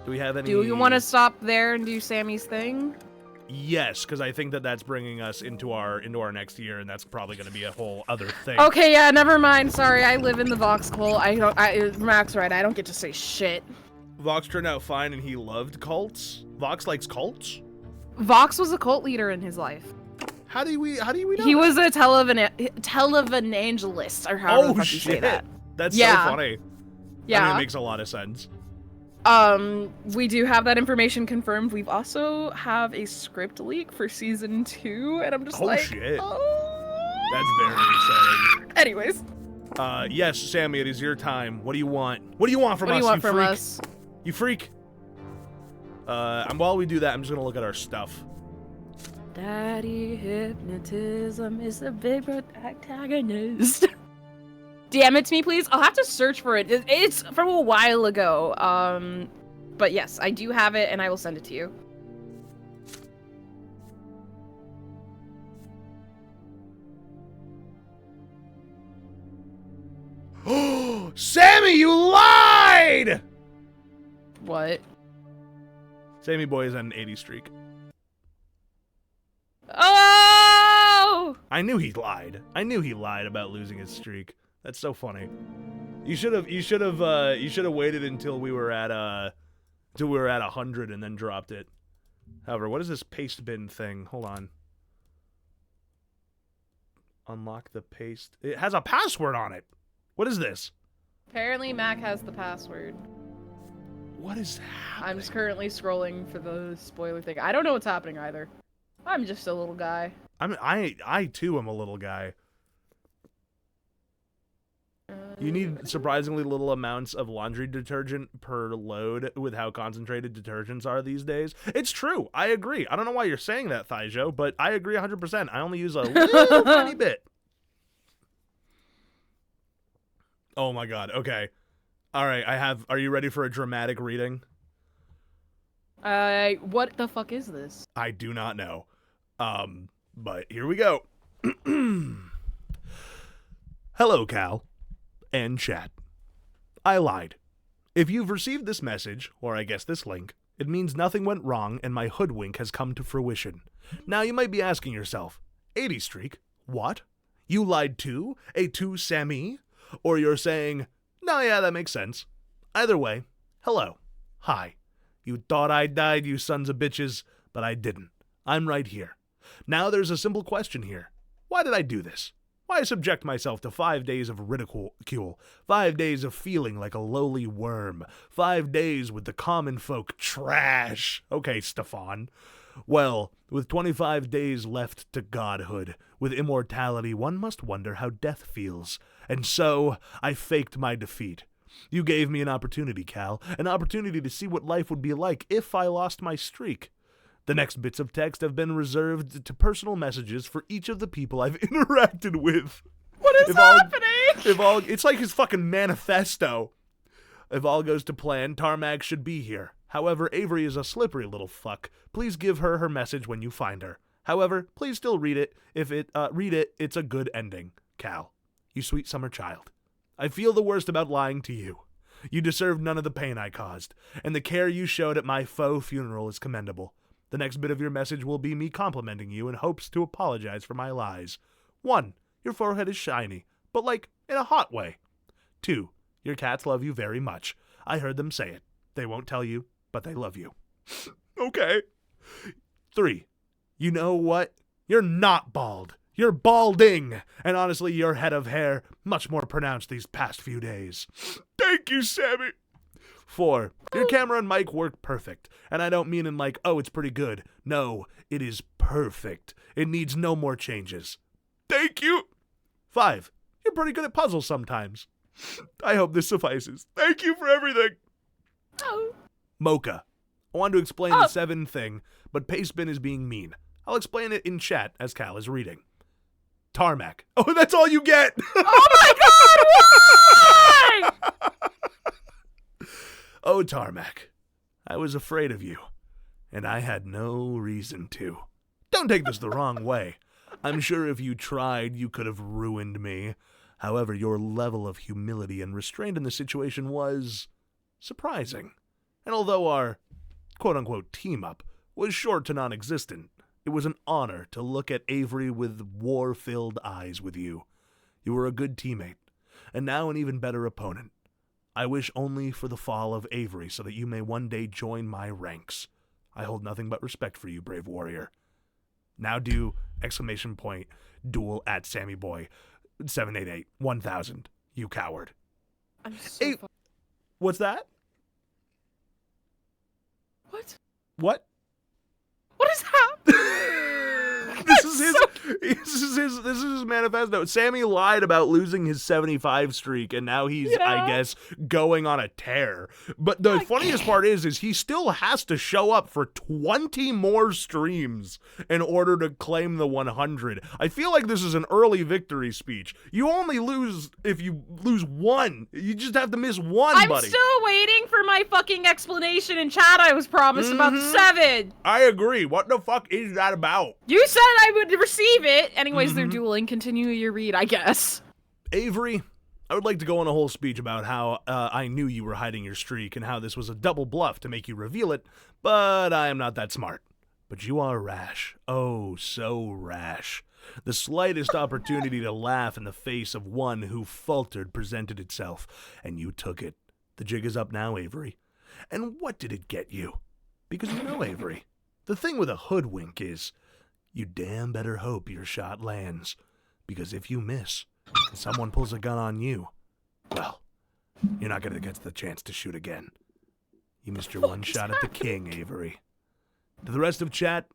Do we have any? Do you want to stop there and do Sammy's thing? Yes, because I think that that's bringing us into our next year, and that's probably going to be a whole other thing. Okay, yeah, never mind. Sorry, I live in the Vox cult. Mac's right. I don't get to say shit. Vox turned out fine, and he loved cults. Vox likes cults. Vox was a cult leader in his life. How do we know He that? was a televangelist, or however the fuck you say that. That's so funny. Yeah. I mean, it makes a lot of sense. We do have that information confirmed. We've also have a script leak for season 2, and I'm just Shit. oh. That's very exciting. Anyways. Yes, Sammy, it is your time. What do you want? What do you want from us, What do you want from freak? us? You freak. And while we do that, I'm just gonna look at our stuff. Daddy hypnotism is a big protagonist. DM it to me, please. I'll have to search for it. It's from a while ago. But yes, I do have it, and I will send it to you. Sammy, you lied! What? Sammy boy is on an 80 streak. Oh! I knew he lied. I knew he lied about losing his streak. That's so funny. You should have waited until we were at 100 and then dropped it. However, what is this paste bin thing? Hold on. Unlock the paste. It has a password on it. What is this? Apparently Mac has the password. What is happening? I'm just currently scrolling for the spoiler thing. I don't know what's happening either. I'm just a little guy. I too am a little guy. You need surprisingly little amounts of laundry detergent per load with how concentrated detergents are these days. It's true. I agree. I don't know why you're saying that, Thaijo, but I agree 100%. I only use a little tiny bit. Oh my god. Okay. All right. Are you ready for a dramatic reading? What the fuck is this? I do not know. But here we go. Hello, Cal. And chat. I lied. If you've received this message, or I guess this link, it means nothing went wrong and my hoodwink has come to fruition. Now you might be asking yourself, 80 streak? What? You lied too? A 2 Sammy? Or you're saying, no, yeah, that makes sense. Either way, hello. Hi. You thought I died, you sons of bitches, but I didn't. I'm right here. Now there's a simple question here. Why did I do this? Why subject myself to 5 days of ridicule, 5 days of feeling like a lowly worm, 5 days with the common folk trash? Okay, Stefan. Well, with 25 days left to godhood, with immortality, one must wonder how death feels. And so, I faked my defeat. You gave me an opportunity, Cal, an opportunity to see what life would be like if I lost my streak. The next bits of text have been reserved to personal messages for each of the people I've interacted with. What is happening? It's like his fucking manifesto. If all goes to plan, Tarmac should be here. However, Avery is a slippery little fuck. Please give her her message when you find her. However, please still read it. If it's a good ending. Cal, you sweet summer child. I feel the worst about lying to you. You deserve none of the pain I caused, and the care you showed at my faux funeral is commendable. The next bit of your message will be me complimenting you in hopes to apologize for my lies. 1, your forehead is shiny, but like in a hot way. 2, your cats love you very much. I heard them say it. They won't tell you, but they love you. Okay. 3, you know what? You're not bald. You're balding. And honestly, your head of hair much more pronounced these past few days. Thank you, Sammy. 4, your camera and mic work perfect. And I don't mean in like, oh, it's pretty good. No, it is perfect. It needs no more changes. Thank you. 5, you're pretty good at puzzles sometimes. I hope this suffices. Thank you for everything. Oh. Mocha, I wanted to explain the 7 thing, but Pastebin is being mean. I'll explain it in chat as Cal is reading. Tarmac. Oh, that's all you get. Oh my God, why? Oh, Tarmac, I was afraid of you, and I had no reason to. Don't take this the wrong way. I'm sure if you tried, you could have ruined me. However, your level of humility and restraint in the situation was surprising. And although our quote-unquote team-up was short to non-existent, it was an honor to look at Avery with war-filled eyes with you. You were a good teammate, and now an even better opponent. I wish only for the fall of Avery so that you may one day join my ranks. I hold nothing but respect for you, brave warrior. Now do, ! Duel at SammyBoy 788 1000. You coward. I'm so Hey, what's that? What? What? What is happening? This is his manifesto. Sammy lied about losing his 75 streak, and now he's, I guess, going on a tear. But the funniest part is he still has to show up for 20 more streams in order to claim the 100. I feel like this is an early victory speech. You only lose if you lose 1. You just have to miss 1, buddy. I'm still waiting for my fucking explanation in chat I was promised about the 7. I agree. What the fuck is that about? You said I would receive it. Anyways, they're dueling. Continue your read, I guess. Avery, I would like to go on a whole speech about how I knew you were hiding your streak and how this was a double bluff to make you reveal it, but I am not that smart. But you are rash. Oh, so rash. The slightest opportunity to laugh in the face of one who faltered presented itself, and you took it. The jig is up now, Avery. And what did it get you? Because you know, Avery, the thing with a hoodwink is you damn better hope your shot lands. Because if you miss, and someone pulls a gun on you, well, you're not going to get the chance to shoot again. You missed your one shot at the king, Avery. To the rest of chat,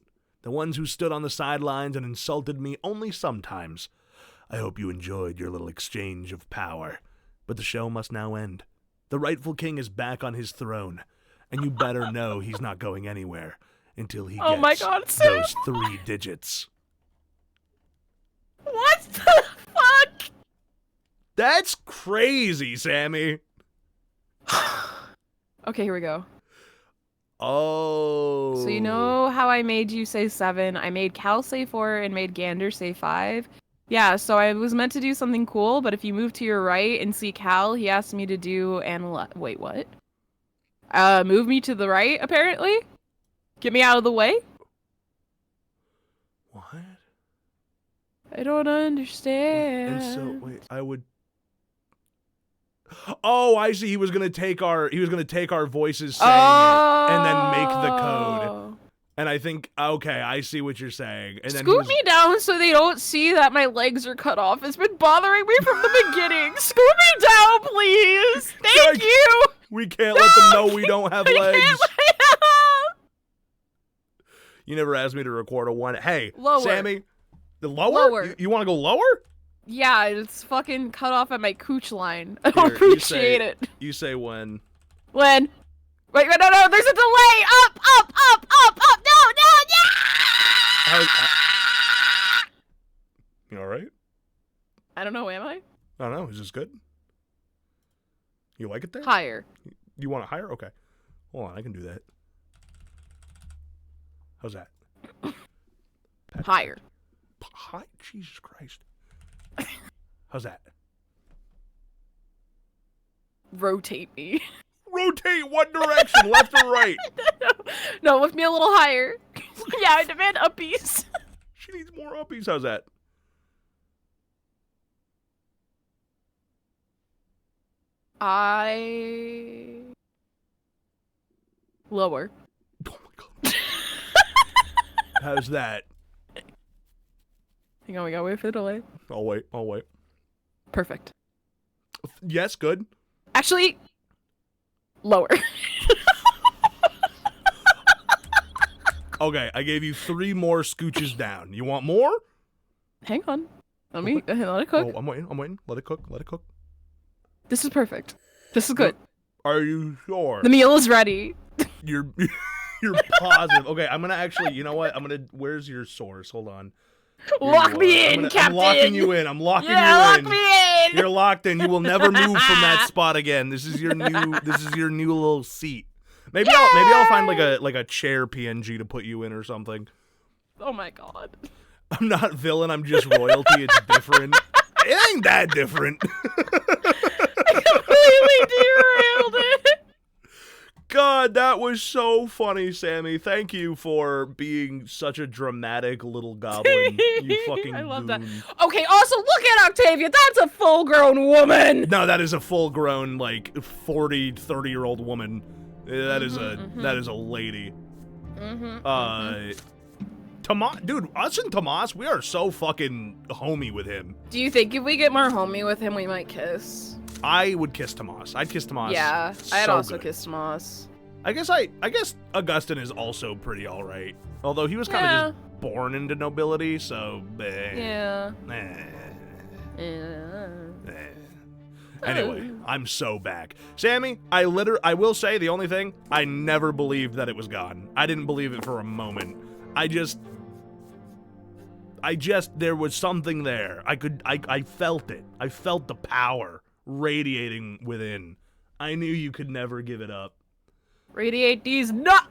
the ones who stood on the sidelines and insulted me only sometimes, I hope you enjoyed your little exchange of power. But the show must now end. The rightful king is back on his throne, and you better know he's not going anywhere until he gets those 3 digits. What the fuck? That's crazy, Sammy. Okay, here we go. Oh. So you know how I made you say 7? I made Cal say 4 and made Gander say 5. Yeah, so I was meant to do something cool, but if you move to your right and see Cal, he asked me to do wait, what? Move me to the right, apparently? Get me out of the way? What? I don't understand. And so, wait, I would... Oh, I see. He was gonna take our voices saying it and then make the code. And I think, okay, I see what you're saying. And then Scoot me down so they don't see that my legs are cut off. It's been bothering me from the beginning. Scoot me down, please. Thank you. We can't let them know we don't have legs. You never asked me to record a one. Hey, lower. Sammy, the lower? Lower. You want to go lower? Yeah, it's fucking cut off at my cooch line. I don't appreciate it. You say when. When? Wait, no, there's a delay! Up! No! You all right? I don't know, am I? I don't know. Is this good? You like it there? Higher. You want it higher? Okay. Hold on, I can do that. How's that? Higher. High? Jesus Christ. How's that? Rotate me. Rotate one direction, left or right. No, lift me a little higher. Yeah, I demand uppies. She needs more uppies. How's that? Lower. Oh my god. How's that? Hang on, we gotta wait for the delay. I'll wait. Perfect. Yes, good. Actually, lower. Okay, I gave you 3 more scooches down. You want more? Hang on. Let it cook. Oh, I'm waiting. Let it cook. This is perfect. This is good. Are you sure? The meal is ready. You're positive. Okay, I'm gonna actually, you know what? Where's your source? Hold on. Lock me in, Captain. I'm locking you in. I'm locking you in. Lock me in. You're locked in. You will never move from that spot again. This is your new little seat. Maybe I'll find like a chair PNG to put you in or something. Oh my god. I'm not villain, I'm just royalty. It's different. It ain't that different. I completely derailed it. God, that was so funny, Sammy. Thank you for being such a dramatic little goblin. You fucking I love goon. that. Okay, also look at Octavia. That's a full-grown woman. No, that is a full-grown, like 40, 30-year-old woman. That is a lady. Dude, us and Tomas, we are so fucking homey with him. Do you think if we get more homey with him, we might kiss? I would kiss Tomas. I'd kiss Tomas. Yeah, I'd so also good. kiss Tomas. I guess Augustin is also pretty all right. Although he was kind of just born into nobility, so Yeah. Anyway, I'm so back. Sammy, I will say the only thing, I never believed that it was gone. I didn't believe it for a moment. There was something there. I felt it. I felt the power radiating within. I knew you could never give it up. Radiate Deezth Nut.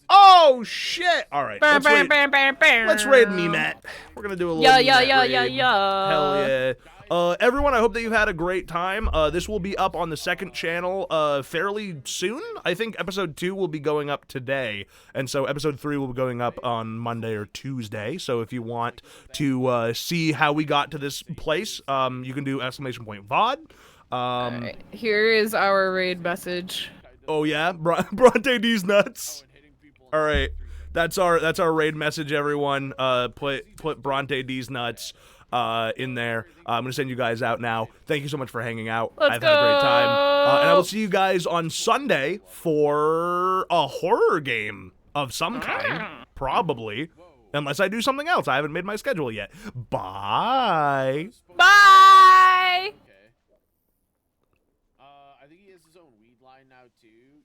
Oh shit! All right, let's raid me, Matt. We're gonna do a little raid. Hell yeah! Everyone, I hope that you've had a great time. This will be up on the second channel fairly soon. I think episode 2 will be going up today, and so episode 3 will be going up on Monday or Tuesday. So if you want to see how we got to this place, you can do !VOD. All right, here is our raid message. Oh yeah, Brante Deezth Nuts. All right, that's our raid message, everyone. Put Brante Deezth Nuts in there. I'm gonna send you guys out now. Thank you so much for hanging out. I've had a great time, and I will see you guys on Sunday for a horror game of some kind, probably, unless I do something else. I haven't made my schedule yet. Bye. Bye. I think he has his own weed line now too.